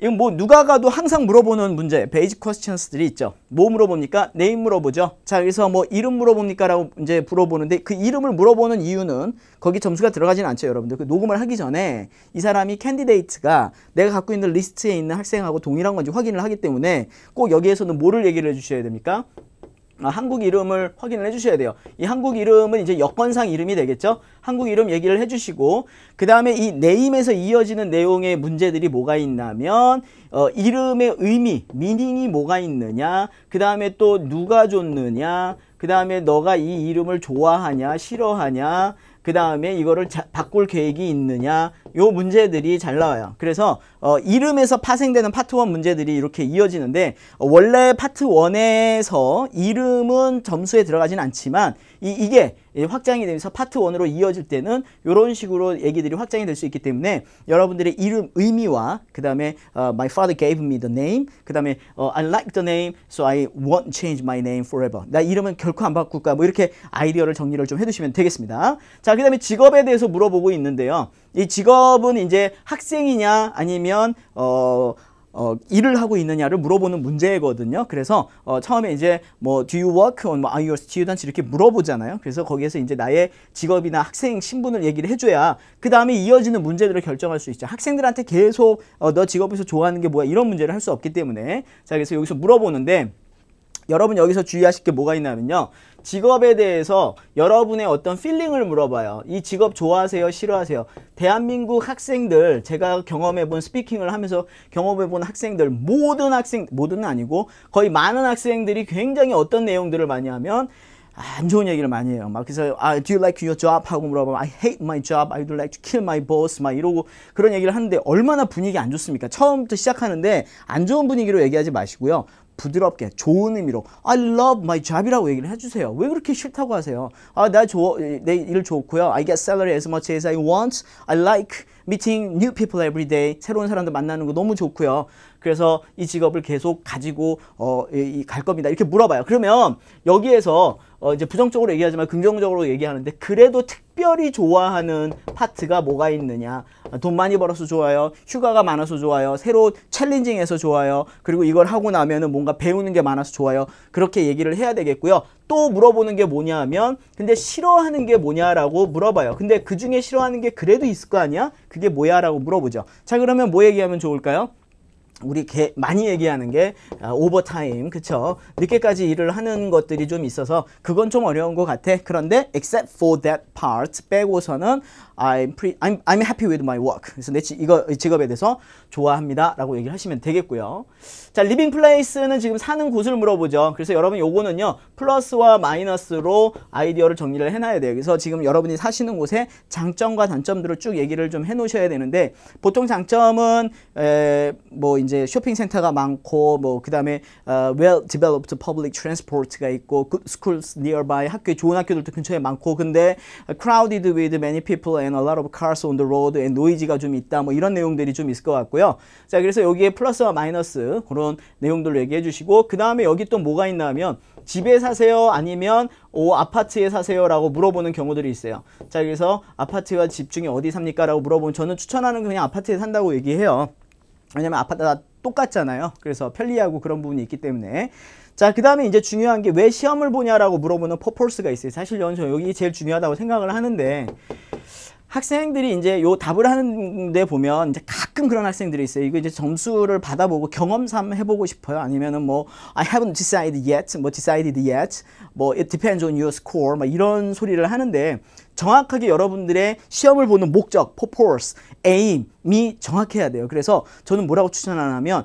이건 뭐 누가 가도 항상 물어보는 문제, 베이직 퀘스천스들이 있죠. 뭐 물어봅니까? 네임 물어보죠. 자, 그래서 뭐 이름 물어봅니까? 라고 이제 물어보는데, 그 이름을 물어보는 이유는 거기 점수가 들어가지는 않죠, 여러분들. 그 녹음을 하기 전에 이 사람이 캔디데이트가 내가 갖고 있는 리스트에 있는 학생하고 동일한 건지 확인을 하기 때문에 꼭 여기에서는 뭐를 얘기를 해주셔야 됩니까? 한국 이름을 확인을 해주셔야 돼요. 이 한국 이름은 이제 여건상 이름이 되겠죠. 한국 이름 얘기를 해주시고, 그 다음에 이 네임에서 이어지는 내용의 문제들이 뭐가 있냐면 이름의 의미, 미닝이 뭐가 있느냐, 그 다음에 또 누가 줬느냐, 그 다음에 너가 이 이름을 좋아하냐 싫어하냐, 그 다음에 이거를 바꿀 계획이 있느냐, 요 문제들이 잘 나와요. 그래서 이름에서 파생되는 파트 1 문제들이 이렇게 이어지는데, 원래 파트 1에서 이름은 점수에 들어가진 않지만 이게 확장이 되면서 파트 1으로 이어질 때는 이런 식으로 얘기들이 확장이 될 수 있기 때문에 여러분들의 이름 의미와 그 다음에 My father gave me the name, 그 다음에 I like the name so I won't change my name forever. 나 이름은 결코 안 바꿀까, 뭐 이렇게 아이디어를 정리를 좀 해두시면 되겠습니다. 자, 그 다음에 직업에 대해서 물어보고 있는데요. 이 직업은 이제 학생이냐 아니면 일을 하고 있느냐를 물어보는 문제거든요. 그래서 처음에 이제 뭐 do you work or are you a student 이렇게 물어보잖아요. 그래서 거기에서 이제 나의 직업이나 학생 신분을 얘기를 해줘야 그 다음에 이어지는 문제들을 결정할 수 있죠. 학생들한테 계속 너 직업에서 좋아하는 게 뭐야 이런 문제를 할 수 없기 때문에. 자, 그래서 여기서 물어보는데, 여러분 여기서 주의하실 게 뭐가 있냐면요, 직업에 대해서 여러분의 어떤 필링을 물어봐요. 이 직업 좋아하세요? 싫어하세요? 대한민국 학생들, 제가 경험해본, 스피킹을 하면서 경험해본 학생들, 모든은 아니고 거의 많은 학생들이 굉장히 어떤 내용들을 많이 하면 안 좋은 얘기를 많이 해요. 막 그래서 do you like your job? 하고 물어보면 I hate my job, I would like to kill my boss, 막 이러고 그런 얘기를 하는데 얼마나 분위기 안 좋습니까? 처음부터 시작하는데 안 좋은 분위기로 얘기하지 마시고요. 부드럽게 좋은 의미로 I love my job이라고 얘기를 해주세요. 왜 그렇게 싫다고 하세요? 내 일 좋고요. I get salary as much as I want. I like meeting new people every day. 새로운 사람들 만나는 거 너무 좋고요. 그래서 이 직업을 계속 가지고 갈 겁니다. 이렇게 물어봐요. 그러면 여기에서 이제 부정적으로 얘기하지만 긍정적으로 얘기하는데, 그래도 특별히 좋아하는 파트가 뭐가 있느냐. 돈 많이 벌어서 좋아요. 휴가가 많아서 좋아요. 새로 챌린징해서 좋아요. 그리고 이걸 하고 나면은 뭔가 배우는 게 많아서 좋아요. 그렇게 얘기를 해야 되겠고요. 또 물어보는 게 뭐냐 하면, 근데 싫어하는 게 뭐냐라고 물어봐요. 근데 그 중에 싫어하는 게 그래도 있을 거 아니야? 그게 뭐야? 라고 물어보죠. 자, 그러면 뭐 얘기하면 좋을까요? 우리 많이 얘기하는 게 오버타임, 그쵸? 늦게까지 일을 하는 것들이 좀 있어서 그건 좀 어려운 것 같아. 그런데 except for that part 빼고서는 I'm happy with my work. 그래서 내 직업에 대해서 좋아합니다 라고 얘기를 하시면 되겠고요. 자, living place는 지금 사는 곳을 물어보죠. 그래서 여러분 요거는요, 플러스와 마이너스로 아이디어를 정리를 해놔야 돼요. 그래서 지금 여러분이 사시는 곳의 장점과 단점들을 쭉 얘기를 좀 해놓으셔야 되는데, 보통 장점은 뭐 이제 쇼핑센터가 많고, 뭐 그 다음에 well developed public transport가 있고, good schools nearby, 좋은 학교들도 근처에 많고, 근데 crowded with many people and a lot of cars on the road and noise가 좀 있다, 뭐 이런 내용들이 좀 있을 것 같고요. 자, 그래서 여기에 플러스와 마이너스 그런 내용들을 얘기해 주시고, 그 다음에 여기 또 뭐가 있나 하면 집에 사세요? 아니면 아파트에 사세요? 라고 물어보는 경우들이 있어요. 자, 그래서 아파트와 집 중에 어디 삽니까? 라고 물어보면 저는 추천하는 건 그냥 아파트에 산다고 얘기해요. 왜냐면 아파트가 똑같잖아요. 그래서 편리하고 그런 부분이 있기 때문에. 자, 그 다음에 이제 중요한 게 왜 시험을 보냐라고 물어보는 퍼포스가 있어요. 사실 저 여기 제일 중요하다고 생각을 하는데, 학생들이 이제 요 답을 하는데 보면 이제 가끔 그런 학생들이 있어요. 이거 이제 점수를 받아보고 경험삼 해보고 싶어요. 아니면은 뭐 I haven't decided yet, 뭐 decided yet, 뭐 it depends on your score, 막 이런 소리를 하는데, 정확하게 여러분들의 시험을 보는 목적, purpose, aim이 정확해야 돼요. 그래서 저는 뭐라고 추천하냐면,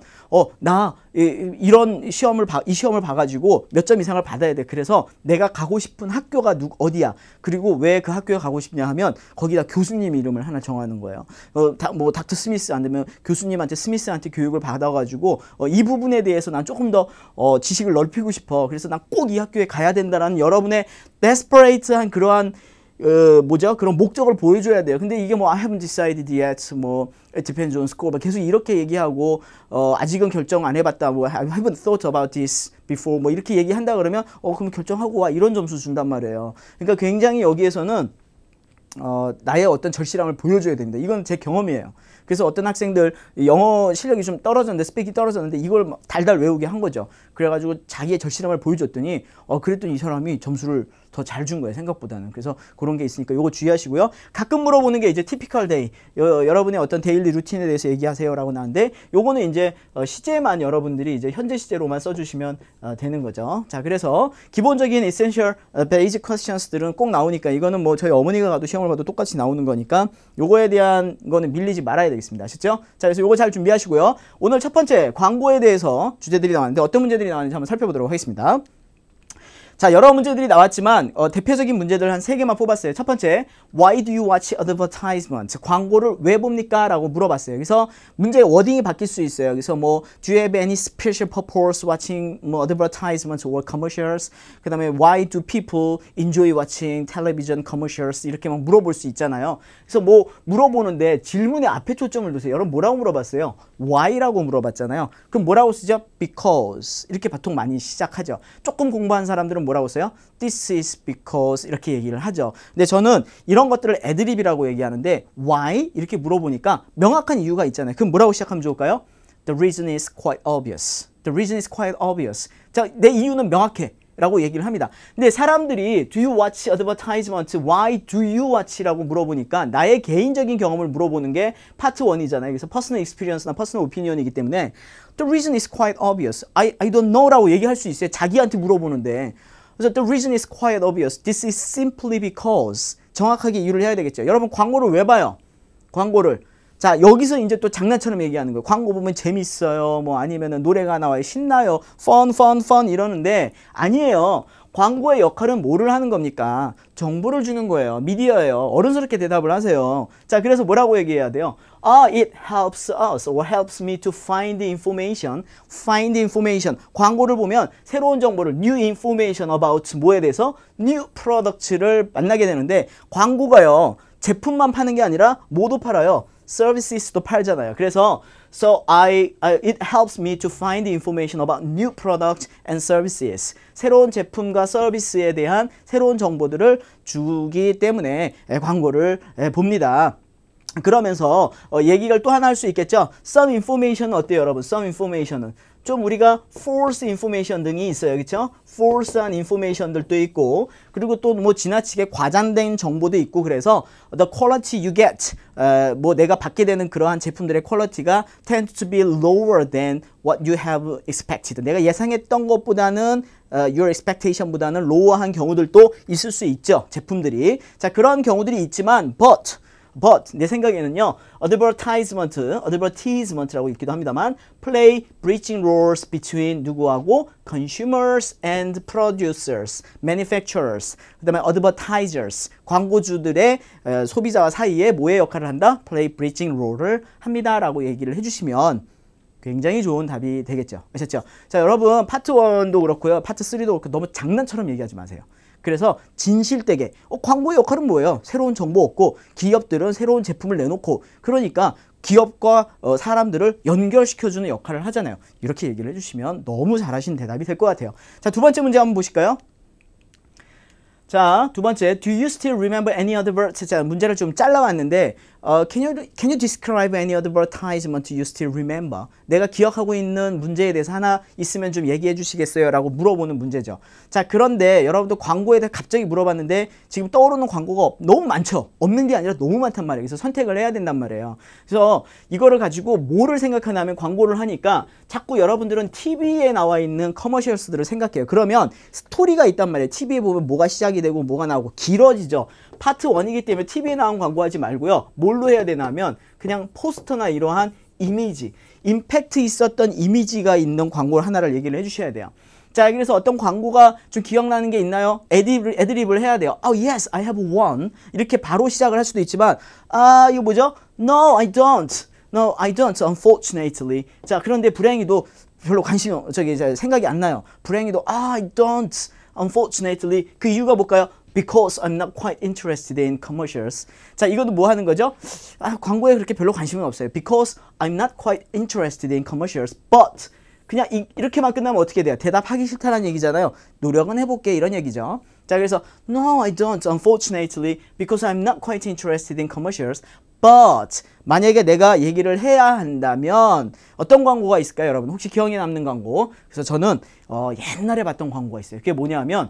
이런 시험을 이 시험을 봐가지고 몇 점 이상을 받아야 돼. 그래서 내가 가고 싶은 학교가 어디야. 그리고 왜 그 학교에 가고 싶냐 하면 거기다 교수님 이름을 하나 정하는 거예요. 뭐 닥터 스미스 안 되면 교수님한테 스미스한테 교육을 받아가지고 이 부분에 대해서 난 조금 더 지식을 넓히고 싶어. 그래서 난 꼭 이 학교에 가야 된다라는 여러분의 데스퍼레이트한 그러한 뭐죠? 그런 목적을 보여줘야 돼요. 근데 이게 뭐 I haven't decided yet, 뭐 it depends on score, 계속 이렇게 얘기하고 아직은 결정 안 해봤다, 뭐 I haven't thought about this before, 뭐 이렇게 얘기한다 그러면 그럼 결정하고 와, 이런 점수 준단 말이에요. 그러니까 굉장히 여기에서는 나의 어떤 절실함을 보여줘야 됩니다. 이건 제 경험이에요. 그래서 어떤 학생들 영어 실력이 좀 떨어졌는데, 스펙이 떨어졌는데 이걸 달달 외우게 한 거죠. 그래가지고 자기의 절실함을 보여줬더니 그랬더니 이 사람이 점수를 더 잘 준 거예요, 생각보다는. 그래서 그런 게 있으니까 요거 주의하시고요. 가끔 물어보는 게 이제 typical day, 여러분의 어떤 데일리 루틴에 대해서 얘기하세요 라고 나왔는데, 요거는 이제 시제만 여러분들이 이제 현재 시제로만 써주시면 되는 거죠. 자, 그래서 기본적인 essential basic questions들은 꼭 나오니까, 이거는 뭐 저희 어머니가 가도 시험을 봐도 똑같이 나오는 거니까 요거에 대한 거는 밀리지 말아야 되겠습니다. 아시죠? 자, 그래서 요거 잘 준비하시고요. 오늘 첫 번째 광고에 대해서 주제들이 나왔는데 어떤 문제들이 나왔는지 한번 살펴보도록 하겠습니다. 자, 여러 문제들이 나왔지만 대표적인 문제들 한 3개만 뽑았어요. 첫 번째, Why do you watch advertisement? 광고를 왜 봅니까? 라고 물어봤어요. 그래서 문제의 워딩이 바뀔 수 있어요. 그래서 뭐 Do you have any special purpose watching 뭐 advertisements or commercials? 그 다음에 Why do people enjoy watching television commercials? 이렇게 막 물어볼 수 있잖아요. 그래서 뭐 물어보는데 질문의 앞에 초점을 두세요. 여러분 뭐라고 물어봤어요? Why라고 물어봤잖아요. 그럼 뭐라고 쓰죠? Because. 이렇게 보통 많이 시작하죠. 조금 공부한 사람들은 뭐라고 써요? This is because 이렇게 얘기를 하죠. 근데 저는 이런 것들을 애드립이라고 얘기하는데 why? 이렇게 물어보니까 명확한 이유가 있잖아요. 그럼 뭐라고 시작하면 좋을까요? The reason is quite obvious. The reason is quite obvious. 자, 내 이유는 명확해 라고 얘기를 합니다. 근데 사람들이 Do you watch advertisement? Why do you watch? 라고 물어보니까 나의 개인적인 경험을 물어보는 게 파트 1이잖아요. 그래서 personal experience나 personal opinion이기 때문에 The reason is quite obvious. I don't know 라고 얘기할 수 있어요. 자기한테 물어보는데. 그래서 the reason is quite obvious. This is simply because. 정확하게 이유를 해야 되겠죠. 여러분 광고를 왜 봐요? 광고를. 자, 여기서 이제 또 장난처럼 얘기하는 거예요. 광고 보면 재밌어요. 뭐 아니면은 노래가 나와요. 신나요. fun 이러는데 아니에요. 광고의 역할은 뭐를 하는 겁니까? 정보를 주는 거예요. 미디어예요. 어른스럽게 대답을 하세요. 자, 그래서 뭐라고 얘기해야 돼요? It helps us or helps me to find the information. Find information. 광고를 보면 새로운 정보를 new information about 뭐에 대해서 new products를 만나게 되는데 광고가요. 제품만 파는 게 아니라 뭐도 팔아요. 서비스도 팔잖아요. 그래서 it helps me to find the information about new products and services. 새로운 제품과 서비스에 대한 새로운 정보들을 주기 때문에 광고를 봅니다. 그러면서 얘기를 또 하나 할 수 있겠죠. Some information은 어때요, 여러분? Some information은 좀 우리가 false information 등이 있어요. 그렇죠? false한 information들도 있고 그리고 또 뭐 지나치게 과장된 정보도 있고 그래서 the quality you get 뭐 내가 받게 되는 그러한 제품들의 퀄리티가 tend to be lower than what you have expected. 내가 예상했던 것보다는 your expectation보다는 lower한 경우들도 있을 수 있죠. 제품들이. 자, 그런 경우들이 있지만 but 내 생각에는요, advertisement라고 읽기도 합니다만 play bridging roles between 누구하고 consumers and producers, manufacturers, 그 다음에 advertisers, 광고주들의 소비자와 사이에 뭐의 역할을 한다? play bridging role를 합니다 라고 얘기를 해주시면 굉장히 좋은 답이 되겠죠. 아셨죠? 자, 여러분 파트 1도 그렇고요, 파트 3도 그렇고 너무 장난처럼 얘기하지 마세요. 그래서 진실되게 광고의 역할은 뭐예요? 새로운 정보 얻고 기업들은 새로운 제품을 내놓고 그러니까 기업과 사람들을 연결시켜주는 역할을 하잖아요. 이렇게 얘기를 해주시면 너무 잘하신 대답이 될 것 같아요. 자, 두 번째 문제 한번 보실까요? 자, 두 번째, do you still remember any advert? 자, 문제를 좀 잘라왔는데 can you describe any advertisement you still remember? 내가 기억하고 있는 문제에 대해서 하나 있으면 좀 얘기해 주시겠어요? 라고 물어보는 문제죠. 자, 그런데 여러분들 광고에 대해 갑자기 물어봤는데 지금 떠오르는 광고가 너무 많죠? 없는 게 아니라 너무 많단 말이에요. 그래서 선택을 해야 된단 말이에요. 그래서 이거를 가지고 뭐를 생각하냐면 광고를 하니까 자꾸 여러분들은 TV에 나와 있는 커머셜스들을 생각해요. 그러면 스토리가 있단 말이에요. TV에 보면 뭐가 시작이 되고 뭐가 나오고 길어지죠. 파트 1이기 때문에 TV에 나온 광고 하지 말고요. 뭘로 해야 되나 하면 그냥 포스터나 이러한 이미지, 임팩트 있었던 이미지가 있는 광고를 하나를 얘기를 해주셔야 돼요. 자, 그래서 어떤 광고가 좀 기억나는 게 있나요? 애드립을 해야 돼요. Oh, yes, I have one. 이렇게 바로 시작을 할 수도 있지만 이거 뭐죠? No, I don't. No, I don't, unfortunately. 자, 그런데 불행히도 별로 생각이 안 나요. 불행히도 I don't, unfortunately. 그 이유가 뭘까요? because I'm not quite interested in commercials. 자, 이것도 뭐 하는 거죠? 광고에 그렇게 별로 관심은 없어요. Because I'm not quite interested in commercials, but 그냥 이렇게만 끝나면 어떻게 돼요? 대답하기 싫다는 얘기잖아요. 노력은 해볼게 이런 얘기죠. 자, 그래서 No, I don't, unfortunately, because I'm not quite interested in commercials. But 만약에 내가 얘기를 해야 한다면 어떤 광고가 있을까요, 여러분? 혹시 기억에 남는 광고? 그래서 저는 옛날에 봤던 광고가 있어요. 그게 뭐냐면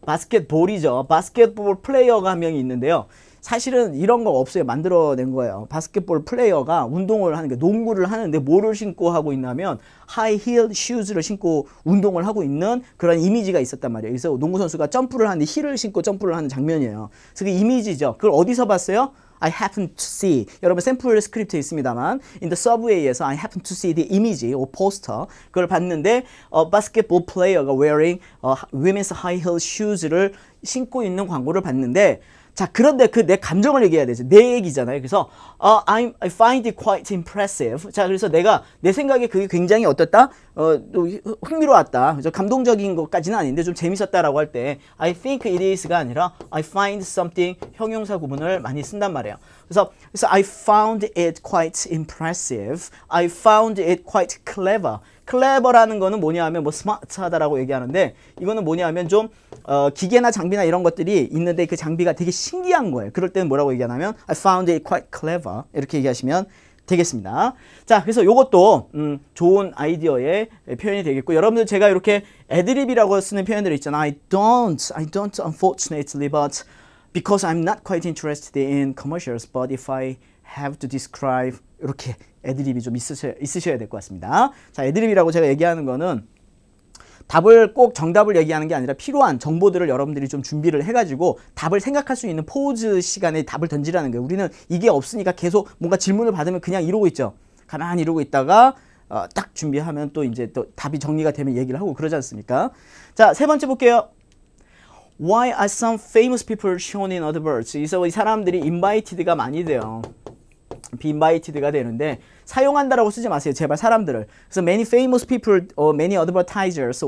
바스켓볼이죠. 바스켓볼 플레이어가 한 명이 있는데요. 사실은 이런 거 없어요. 만들어낸 거예요. 바스켓볼 플레이어가 운동을 하는 게 농구를 하는데 뭐를 신고 하고 있냐면 하이힐 슈즈를 신고 운동을 하고 있는 그런 이미지가 있었단 말이에요. 그래서 농구 선수가 점프를 하는데 힐을 신고 점프를 하는 장면이에요. 그래서 그 이미지죠. 그걸 어디서 봤어요? I happen to see. 여러분 샘플 스크립트에 있습니다만 in the subway에서 I happen to see the image or poster 그걸 봤는데 basketball player가 wearing women's high heel shoes를 신고 있는 광고를 봤는데 자, 그런데 그 내 감정을 얘기해야 되죠. 내 얘기잖아요. 그래서 I find it quite impressive. 자, 그래서 내가 내 생각에 그게 굉장히 어떻다? 또 흥미로웠다. 그래서 감동적인 것까지는 아닌데 좀 재밌었다라고 할 때 I think it is가 아니라 I find something 형용사 구문을 많이 쓴단 말이에요. 그래서 I found it quite impressive. I found it quite clever. 클레버라는 거는 뭐냐면 뭐 스마트하다라고 얘기하는데 이거는 뭐냐면 좀 기계나 장비나 이런 것들이 있는데 그 장비가 되게 신기한 거예요. 그럴 때는 뭐라고 얘기하냐면 I found it quite clever 이렇게 얘기하시면 되겠습니다. 자, 그래서 요것도 좋은 아이디어의 표현이 되겠고 여러분들 제가 이렇게 애드립이라고 쓰는 표현들이 있잖아요. I don't unfortunately but because I'm not quite interested in commercials but if I have to describe 이렇게 애드립이 좀 있으셔야 될 것 같습니다. 자, 애드립이라고 제가 얘기하는 거는 답을 꼭 정답을 얘기하는 게 아니라 필요한 정보들을 여러분들이 좀 준비를 해가지고 답을 생각할 수 있는 포즈 시간에 답을 던지라는 거예요. 우리는 이게 없으니까 계속 뭔가 질문을 받으면 그냥 이러고 있죠. 가만히 이러고 있다가 딱 준비하면 또 이제 또 답이 정리가 되면 얘기를 하고 그러지 않습니까? 자, 세 번째 볼게요. Why are some famous people shown in adverts? 그래서 이 사람들이 invited가 많이 돼요. be invited가 되는데 사용한다라고 쓰지 마세요. 제발 사람들을. 그래서 many famous people, many advertisers,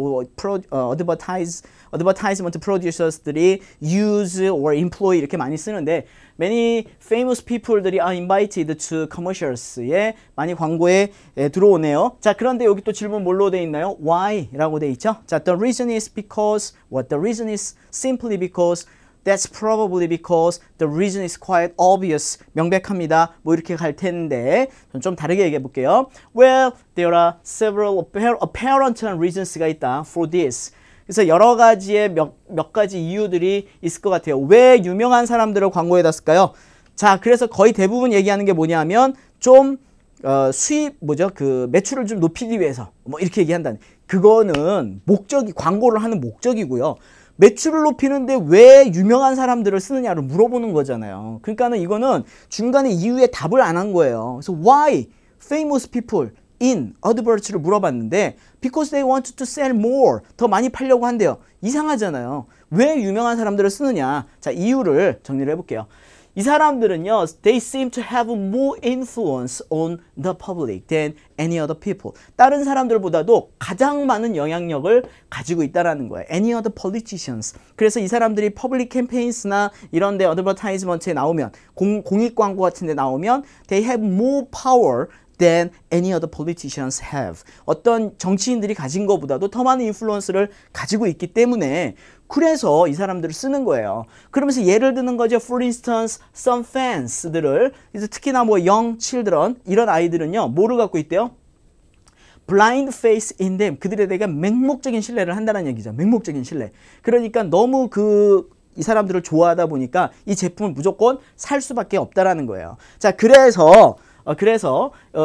advertisement producers들이 use or employ 이렇게 많이 쓰는데 many famous people들이 are invited to commercials에 많이 광고에 들어오네요. 자, 그런데 여기 또 질문 뭘로 돼 있나요? Why라고 돼 있죠. 자, the reason is because, the reason is simply because That's probably because the reason is quite obvious. 명백합니다. 뭐 이렇게 갈 텐데 좀 다르게 얘기해 볼게요. Well, there are several apparent reasons가 있다 for this. 그래서 여러 가지의 몇 가지 이유들이 있을 것 같아요. 왜 유명한 사람들을 광고에다 쓸까요? 자, 그래서 거의 대부분 얘기하는 게 뭐냐면 좀 수입 그 매출을 좀 높이기 위해서 뭐 이렇게 얘기한다는. 그거는 목적이 광고를 하는 목적이고요. 매출을 높이는데 왜 유명한 사람들을 쓰느냐를 물어보는 거잖아요. 그러니까는 이거는 중간에 이유에 답을 안 한 거예요. 그래서 why famous people in adverts를 물어봤는데 because they want to sell more. 더 많이 팔려고 한대요. 이상하잖아요. 왜 유명한 사람들을 쓰느냐. 자, 이유를 정리를 해볼게요. 이 사람들은요, they seem to have more influence on the public than any other people. 다른 사람들보다도 가장 많은 영향력을 가지고 있다라는 거예요. Any other politicians. 그래서 이 사람들이 public campaigns나 이런 데 advertisement에 나오면, 공익 광고 같은 데 나오면 they have more power than any other politicians have. 어떤 정치인들이 가진 것보다도 더 많은 인플루언스를 가지고 있기 때문에 그래서 이 사람들을 쓰는 거예요. 그러면서 예를 드는 거죠. For instance, some fans들을 특히나 뭐 young children 이런 아이들은요. 뭐를 갖고 있대요? blind faith in them. 그들에 대해 맹목적인 신뢰를 한다는 얘기죠. 맹목적인 신뢰. 그러니까 너무 이 사람들을 좋아하다 보니까 이 제품을 무조건 살 수밖에 없다라는 거예요. 자, 그래서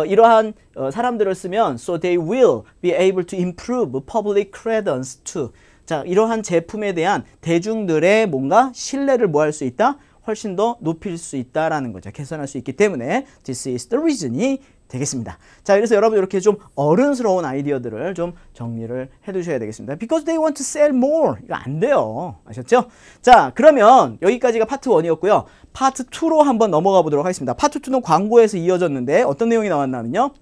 이러한 사람들을 쓰면 so they will be able to improve public credence too. 자, 이러한 제품에 대한 대중들의 뭔가 신뢰를 뭐 할 수 있다? 훨씬 더 높일 수 있다라는 거죠. 개선할 수 있기 때문에 this is the reason이 되겠습니다. 자, 그래서 여러분 이렇게 좀 어른스러운 아이디어들을 좀 정리를 해두셔야 되겠습니다. Because they want to sell more. 이거 안 돼요. 아셨죠? 자, 그러면 여기까지가 파트 1이었고요. 파트 2로 한번 넘어가 보도록 하겠습니다. 파트 2는 광고에서 이어졌는데 어떤 내용이 나왔냐면요.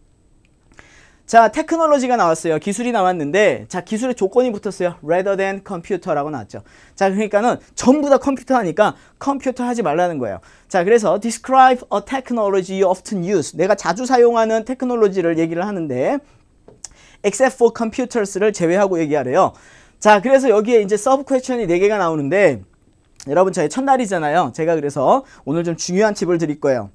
자, 테크놀로지가 나왔어요. 기술이 나왔는데, 자, 기술의 조건이 붙었어요. rather than computer라고 나왔죠. 자, 그러니까는 전부 다 컴퓨터 하니까 컴퓨터 하지 말라는 거예요. 자, 그래서 describe a technology you often use. 내가 자주 사용하는 테크놀로지를 얘기를 하는데, except for computers를 제외하고 얘기하래요. 자, 그래서 여기에 이제 서브 퀘스천이 4개가 나오는데, 여러분 저희 첫날이잖아요. 제가 그래서 오늘 좀 중요한 팁을 드릴 거예요.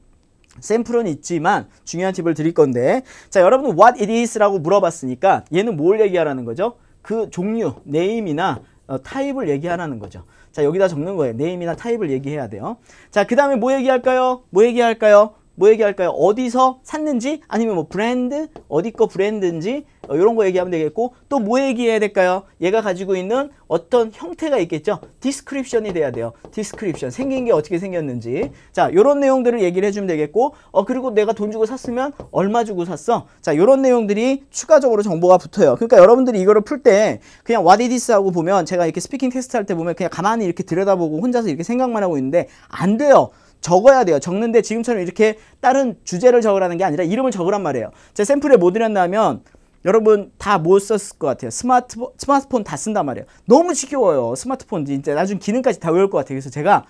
샘플은 있지만 중요한 팁을 드릴 건데, 자, 여러분 what it is 라고 물어봤으니까 얘는 뭘 얘기하라는 거죠? 그 종류, 네임이나 타입을 얘기하라는 거죠. 자, 여기다 적는 거예요. 네임이나 타입을 얘기해야 돼요. 자, 그 다음에 뭐 얘기할까요? 어디서 샀는지, 아니면 뭐 브랜드, 어디 거 브랜드인지, 이런 거 얘기하면 되겠고, 또 뭐 얘기해야 될까요? 얘가 가지고 있는 어떤 형태가 있겠죠? 디스크립션이 돼야 돼요. 디스크립션. 생긴 게 어떻게 생겼는지. 자, 요런 내용들을 얘기를 해주면 되겠고, 그리고 내가 돈 주고 샀으면 얼마 주고 샀어? 자, 요런 내용들이 추가적으로 정보가 붙어요. 그러니까 여러분들이 이거를 풀 때 그냥 what it is 하고 보면, 제가 이렇게 스피킹 테스트 할 때 보면 그냥 가만히 이렇게 들여다보고 혼자서 이렇게 생각만 하고 있는데, 안 돼요. 적어야 돼요. 적는데 지금처럼 이렇게 다른 주제를 적으라는 게 아니라 이름을 적으란 말이에요. 제 샘플에 뭐 드렸냐면, 여러분 다 뭐 썼을 것 같아요? 스마트폰 다 쓴단 말이에요. 너무 지겨워요. 스마트폰 진짜 나중 기능까지 다 외울 것 같아요. 그래서 제가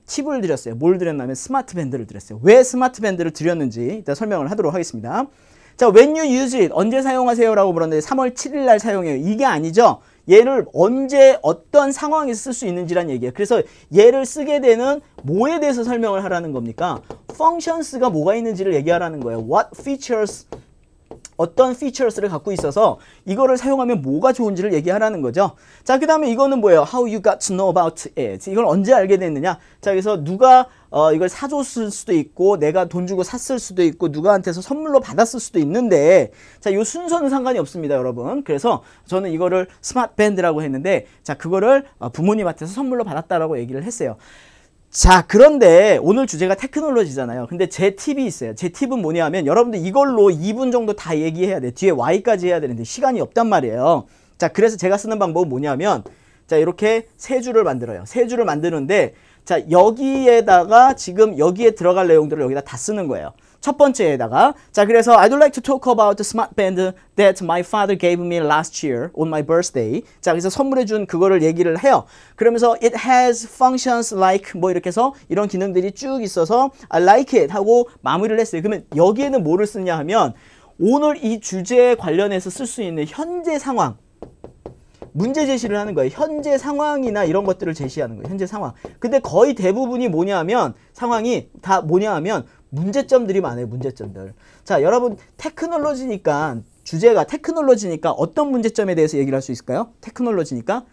팁을 드렸어요. 뭘 드렸냐면 스마트 밴드를 드렸어요. 왜 스마트 밴드를 드렸는지 일단 설명을 하도록 하겠습니다. 자, when you use it, 언제 사용하세요? 라고 물었는데 3월 7일 날 사용해요. 이게 아니죠. 얘를 언제 어떤 상황에서 쓸 수 있는지란 얘기예요. 그래서 얘를 쓰게 되는 뭐에 대해서 설명을 하라는 겁니까? functions가 뭐가 있는지를 얘기하라는 거예요. what features, 어떤 features를 갖고 있어서 이거를 사용하면 뭐가 좋은지를 얘기하라는 거죠. 자, 그 다음에 이거는 뭐예요? How you got to know about it. 이걸 언제 알게 됐느냐? 자, 그래서 누가 이걸 사줬을 수도 있고, 내가 돈 주고 샀을 수도 있고, 누구한테서 선물로 받았을 수도 있는데, 자, 요 순서는 상관이 없습니다, 여러분. 그래서 저는 이거를 스마트 밴드라고 했는데, 자, 그거를 부모님한테서 선물로 받았다라고 얘기를 했어요. 자, 그런데 오늘 주제가 테크놀로지잖아요. 근데 제 팁이 있어요. 제 팁은 뭐냐면, 여러분들 이걸로 2분 정도 다 얘기해야 돼. 뒤에 Y까지 해야 되는데 시간이 없단 말이에요. 자, 그래서 제가 쓰는 방법은 뭐냐면, 자, 이렇게 세 줄을 만들어요. 세 줄을 만드는데, 자, 여기에다가 지금 여기에 들어갈 내용들을 여기다 다 쓰는 거예요. 첫 번째에다가, 자, 그래서 I'd like to talk about the smart band that my father gave me last year on my birthday. 자, 그래서 선물해 준 그거를 얘기를 해요. 그러면서 it has functions like 뭐 이렇게 해서 이런 기능들이 쭉 있어서 I like it 하고 마무리를 했어요. 그러면 여기에는 뭐를 쓰냐 하면, 오늘 이 주제에 관련해서 쓸 수 있는 현재 상황, 문제 제시를 하는 거예요. 현재 상황이나 이런 것들을 제시하는 거예요. 현재 상황. 근데 거의 대부분이 뭐냐 하면, 상황이 다 뭐냐 하면 문제점들이 많아요. 문제점들. 자, 여러분 테크놀로지니까, 주제가 테크놀로지니까 어떤 문제점에 대해서 얘기를 할 수 있을까요? 테크놀로지니까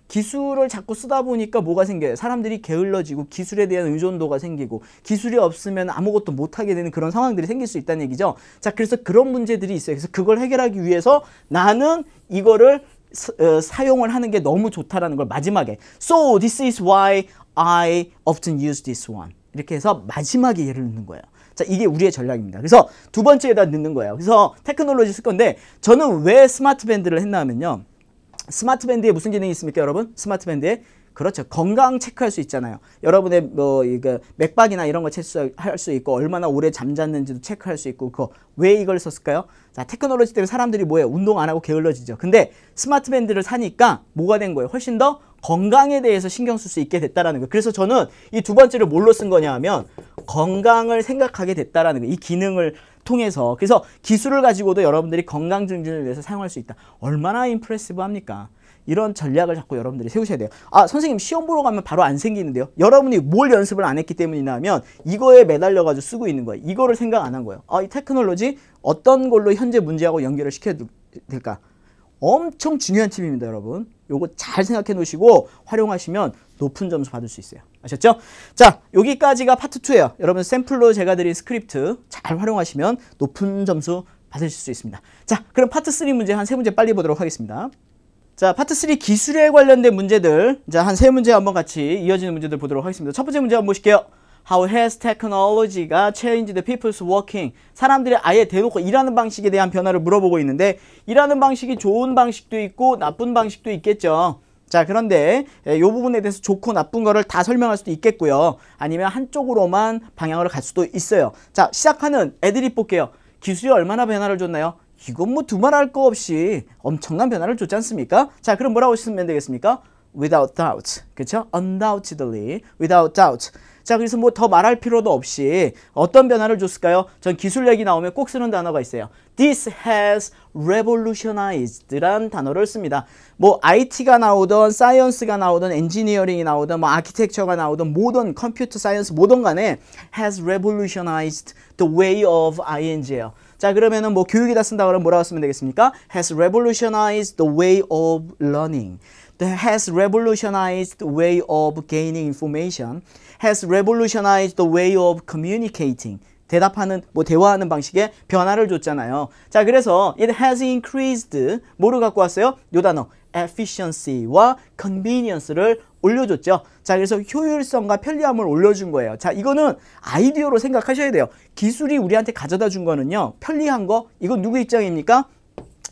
기술을 자꾸 쓰다 보니까 뭐가 생겨요? 사람들이 게을러지고 기술에 대한 의존도가 생기고 기술이 없으면 아무것도 못하게 되는 그런 상황들이 생길 수 있다는 얘기죠. 자, 그래서 그런 문제들이 있어요. 그래서 그걸 해결하기 위해서 나는 이거를 사용을 하는 게 너무 좋다라는 걸 마지막에, So this is why I often use this one. 이렇게 해서 마지막에 얘를 넣는 거예요. 자, 이게 우리의 전략입니다. 그래서 두 번째에다 넣는 거예요. 그래서 테크놀로지 쓸 건데, 저는 왜 스마트 밴드를 했나 하면요. 스마트 밴드에 무슨 기능이 있습니까, 여러분? 스마트 밴드에, 그렇죠, 건강 체크할 수 있잖아요. 여러분의 뭐 이거 맥박이나 이런 거 체크할 수 있고, 얼마나 오래 잠잤는지도 체크할 수 있고. 그거 왜 이걸 썼을까요? 자, 테크놀로지 때문에 사람들이 뭐예요? 운동 안 하고 게을러지죠. 근데 스마트 밴드를 사니까 뭐가 된 거예요? 훨씬 더 건강에 대해서 신경 쓸 수 있게 됐다라는 거예요. 그래서 저는 이 두 번째를 뭘로 쓴 거냐 하면, 건강을 생각하게 됐다라는 거예요. 이 기능을 통해서. 그래서 기술을 가지고도 여러분들이 건강 증진을 위해서 사용할 수 있다. 얼마나 임프레시브 합니까? 이런 전략을 자꾸 여러분들이 세우셔야 돼요. 아, 선생님 시험 보러 가면 바로 안 생기는데요. 여러분이 뭘 연습을 안 했기 때문이냐 하면 이거에 매달려가지고 쓰고 있는 거예요. 이거를 생각 안 한 거예요. 아, 이 테크놀로지 어떤 걸로 현재 문제하고 연결을 시켜야 될까? 엄청 중요한 팁입니다, 여러분. 요거 잘 생각해 놓으시고 활용하시면 높은 점수 받을 수 있어요. 아셨죠? 자, 여기까지가 파트 2예요. 여러분 샘플로 제가 드린 스크립트 잘 활용하시면 높은 점수 받으실 수 있습니다. 자, 그럼 파트 3 문제 한 3문제 빨리 보도록 하겠습니다. 자, 파트 3 기술에 관련된 문제들, 자, 한 3문제 한번 같이 이어지는 문제들 보도록 하겠습니다. 첫 번째 문제 한번 보실게요. How has technology가 changed the people's working? 사람들이 아예 대놓고 일하는 방식에 대한 변화를 물어보고 있는데, 일하는 방식이 좋은 방식도 있고 나쁜 방식도 있겠죠. 자, 그런데 이 부분에 대해서 좋고 나쁜 거를 다 설명할 수도 있겠고요. 아니면 한쪽으로만 방향을 갈 수도 있어요. 자, 시작하는 애드립 볼게요. 기술이 얼마나 변화를 줬나요? 이건 뭐 두말할 거 없이 엄청난 변화를 줬지 않습니까? 자, 그럼 뭐라고 쓰면 되겠습니까? Without doubt. 그렇죠? Undoubtedly. Without doubt. 자, 그래서 뭐 더 말할 필요도 없이 어떤 변화를 줬을까요? 전 기술 얘기 나오면 꼭 쓰는 단어가 있어요. This has revolutionized란 단어를 씁니다. 뭐 IT가 나오던 사이언스가 나오던 엔지니어링이 나오던 뭐 아키텍처가 나오던 모던 컴퓨터 사이언스 뭐든 간에 has revolutionized the way of ing예요. 자, 그러면은 뭐 교육에다 쓴다 그러면 뭐라고 쓰면 되겠습니까? has revolutionized the way of learning. has revolutionized the way of gaining information. has revolutionized the way of communicating. 대답하는, 뭐 대화하는 방식에 변화를 줬잖아요. 자, 그래서 it has increased 뭐를 갖고 왔어요? 요 단어 efficiency와 convenience를 올려줬죠. 자, 그래서 효율성과 편리함을 올려준 거예요. 자, 이거는 아이디어로 생각하셔야 돼요. 기술이 우리한테 가져다 준 거는요, 편리한 거, 이건 누구 입장입니까?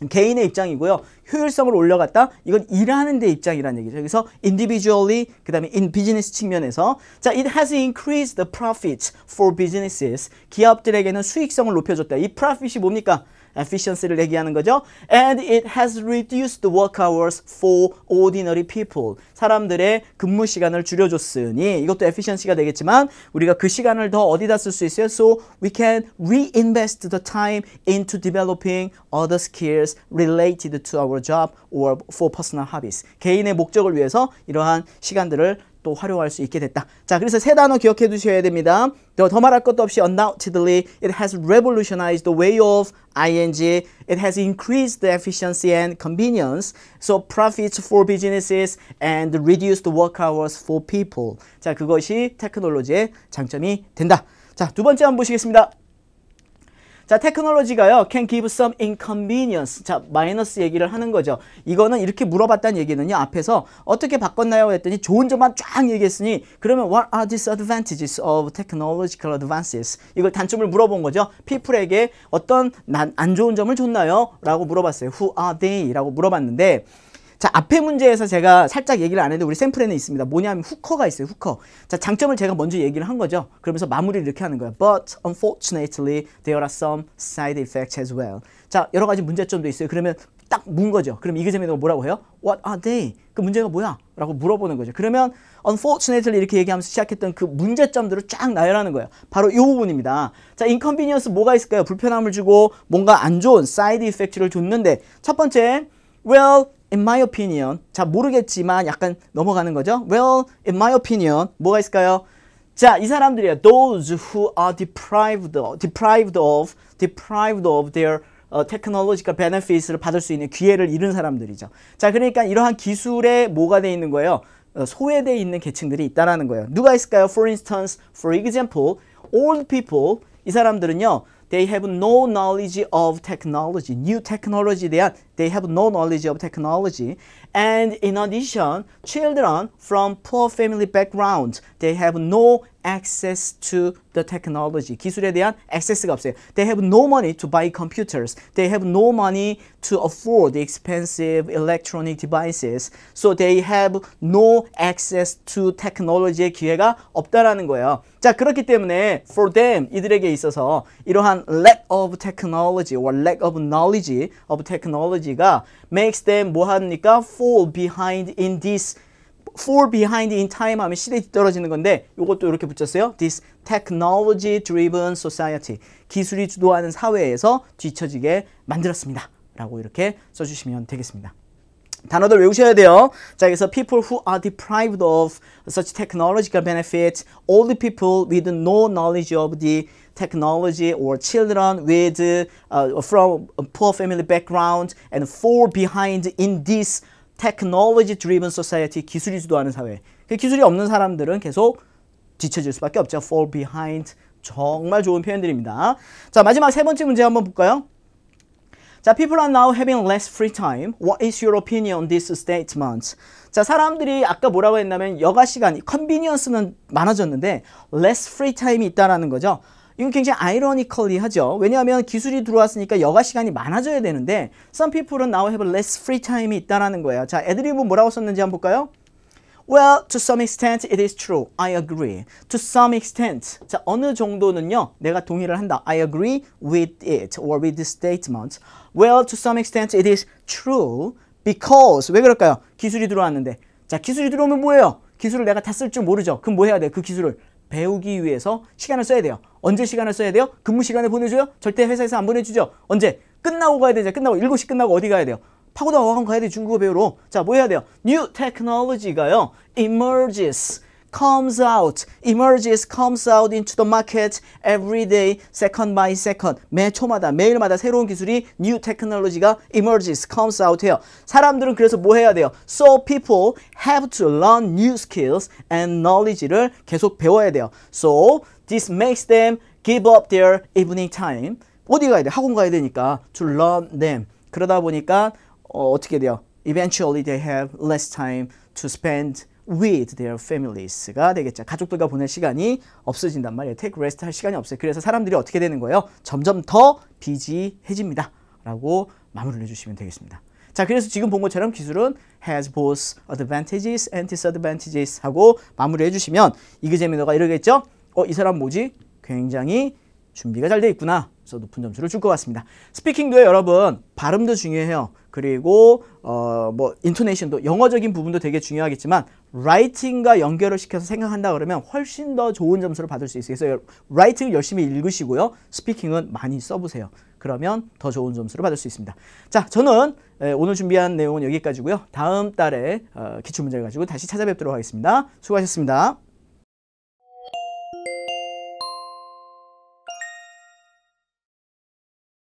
개인의 입장이고요. 효율성을 올려갔다. 이건 일하는 데 입장이라는 얘기죠. 그래서 individually, 그 다음에 in business 측면에서 자, it has increased the profits for businesses. 기업들에게는 수익성을 높여줬다. 이 profit이 뭡니까? efficiency를 얘기하는 거죠. And it has reduced the work hours for ordinary people. 사람들의 근무 시간을 줄여줬으니 이것도 efficiency가 되겠지만 우리가 그 시간을 더 어디다 쓸 수 있어요? So we can reinvest the time into developing other skills related to our job or for personal hobbies. 개인의 목적을 위해서 이러한 시간들을 또 활용할 수 있게 됐다. 자, 그래서 세 단어 기억해 두셔야 됩니다. 더 말할 것도 없이 undoubtedly it has revolutionized the way of ing. It has increased the efficiency and convenience. So profits for businesses and reduced the work hours for people. 자, 그것이 테크놀로지의 장점이 된다. 자, 두 번째 한번 보시겠습니다. 자, 테크놀로지가요, can give some inconvenience. 자, 마이너스 얘기를 하는 거죠. 이거는 이렇게 물어봤다는 얘기는요, 앞에서 어떻게 바꿨나요? 했더니 좋은 점만 쫙 얘기했으니, 그러면 what are disadvantages of technological advances? 이걸 단점을 물어본 거죠. people에게 어떤 안 좋은 점을 줬나요? 라고 물어봤어요. Who are they? 라고 물어봤는데, 자, 앞에 문제에서 제가 살짝 얘기를 안 했는데 우리 샘플에는 있습니다. 뭐냐면 후커가 있어요. 후커. 자, 장점을 제가 먼저 얘기를 한 거죠. 그러면서 마무리를 이렇게 하는 거예요. But unfortunately there are some side effects as well. 자, 여러 가지 문제점도 있어요. 그러면 딱 문 거죠. 그럼 이 교재에서 뭐라고 해요? What are they? 그 문제가 뭐야? 라고 물어보는 거죠. 그러면 unfortunately 이렇게 얘기하면서 시작했던 그 문제점들을 쫙 나열하는 거예요. 바로 이 부분입니다. 자, inconvenience 뭐가 있을까요? 불편함을 주고 뭔가 안 좋은 side effect를 줬는데 첫 번째, well, in my opinion. 자, 모르겠지만 약간 넘어가는 거죠. Well, in my opinion. 뭐가 있을까요? 자, 이 사람들이에요. Those who are deprived of their technological benefits를 받을 수 있는 기회를 잃은 사람들이죠. 자, 그러니까 이러한 기술에 뭐가 돼 있는 거예요? 소외되어 있는 계층들이 있다라는 거예요. 누가 있을까요? For instance, for example, old people. 이 사람들은요, they have no knowledge of technology. New technology에 대한 they have no knowledge of technology. And in addition, children from poor family background, they have no access to the technology. 기술에 대한 access가 없어요. They have no money to buy computers. They have no money to afford the expensive electronic devices. So they have no access to technology의 기회가 없다라는 거예요. 자, 그렇기 때문에 for them, 이들에게 있어서 이러한 lack of technology or lack of knowledge of technology가 makes them 뭐 합니까? fall behind in time 하면 시대에 뒤떨어지는 건데 이것도 이렇게 붙였어요. This technology driven society. 기술이 주도하는 사회에서 뒤처지게 만들었습니다. 라고 이렇게 써주시면 되겠습니다. 단어들 외우셔야 돼요. 자, 그래서 people who are deprived of such technological benefits, old people with no knowledge of the technology, or children with from a poor family background and fall behind in this technology-driven society. 기술이 주도하는 사회. 기술이 없는 사람들은 계속 뒤처질 수밖에 없죠. fall behind. 정말 좋은 표현들입니다. 자, 마지막 세 번째 문제 한번 볼까요? 자, people are now having less free time. What is your opinion on this statement? 자, 사람들이 아까 뭐라고 했냐면 여가 시간, 컨비니언스는 많아졌는데 less free time이 있다라는 거죠. 이건 굉장히 ironically 하죠. 왜냐하면 기술이 들어왔으니까 여가 시간이 많아져야 되는데 some people은 now have less free time이 있다라는 거예요. 자, 애드리브 뭐라고 썼는지 한번 볼까요? Well, to some extent it is true. I agree. To some extent. 자, 어느 정도는요. 내가 동의를 한다. I agree with it or with this statement. Well, to some extent it is true because 왜 그럴까요? 기술이 들어왔는데. 자, 기술이 들어오면 뭐예요? 기술을 내가 다 쓸 줄 모르죠. 그럼 뭐 해야 돼? 그 기술을 배우기 위해서 시간을 써야 돼요. 언제 시간을 써야 돼요? 근무 시간에 보내줘요? 절대 회사에서 안 보내주죠. 언제? 끝나고 가야 되죠. 끝나고 7시 끝나고 어디 가야 돼요? 파고다 어학원 가야 돼. 중국어 배우러. 자, 뭐 해야 돼요? New technology가요. emerges, comes out into the market every day, second by second. 매 초마다, 매일마다 새로운 기술이 new technology가 emerges, comes out 해요. 사람들은 그래서 뭐 해야 돼요? So people have to learn new skills and knowledge를 계속 배워야 돼요. So this makes them give up their evening time. 어디 가야 돼? 학원 가야 되니까 to learn them. 그러다 보니까 어떻게 돼요? Eventually they have less time to spend with their families가 되겠죠. 가족들과 보낼 시간이 없어진단 말이에요. take rest 할 시간이 없어요. 그래서 사람들이 어떻게 되는 거예요? 점점 더 비지해집니다. 라고 마무리를 해주시면 되겠습니다. 자, 그래서 지금 본 것처럼 기술은 has both advantages and disadvantages 하고 마무리해 주시면 이그제미너가 이러겠죠? 이 사람 뭐지? 굉장히 준비가 잘 돼 있구나. 그래서 높은 점수를 줄 것 같습니다. 스피킹도요, 여러분 발음도 중요해요. 그리고 뭐 인토네이션도 영어적인 부분도 되게 중요하겠지만 라이팅과 연결을 시켜서 생각한다 그러면 훨씬 더 좋은 점수를 받을 수 있어요. 그래서 라이팅을 열심히 읽으시고요. 스피킹은 많이 써보세요. 그러면 더 좋은 점수를 받을 수 있습니다. 자, 저는 오늘 준비한 내용은 여기까지고요. 다음 달에 기출문제를 가지고 다시 찾아뵙도록 하겠습니다. 수고하셨습니다.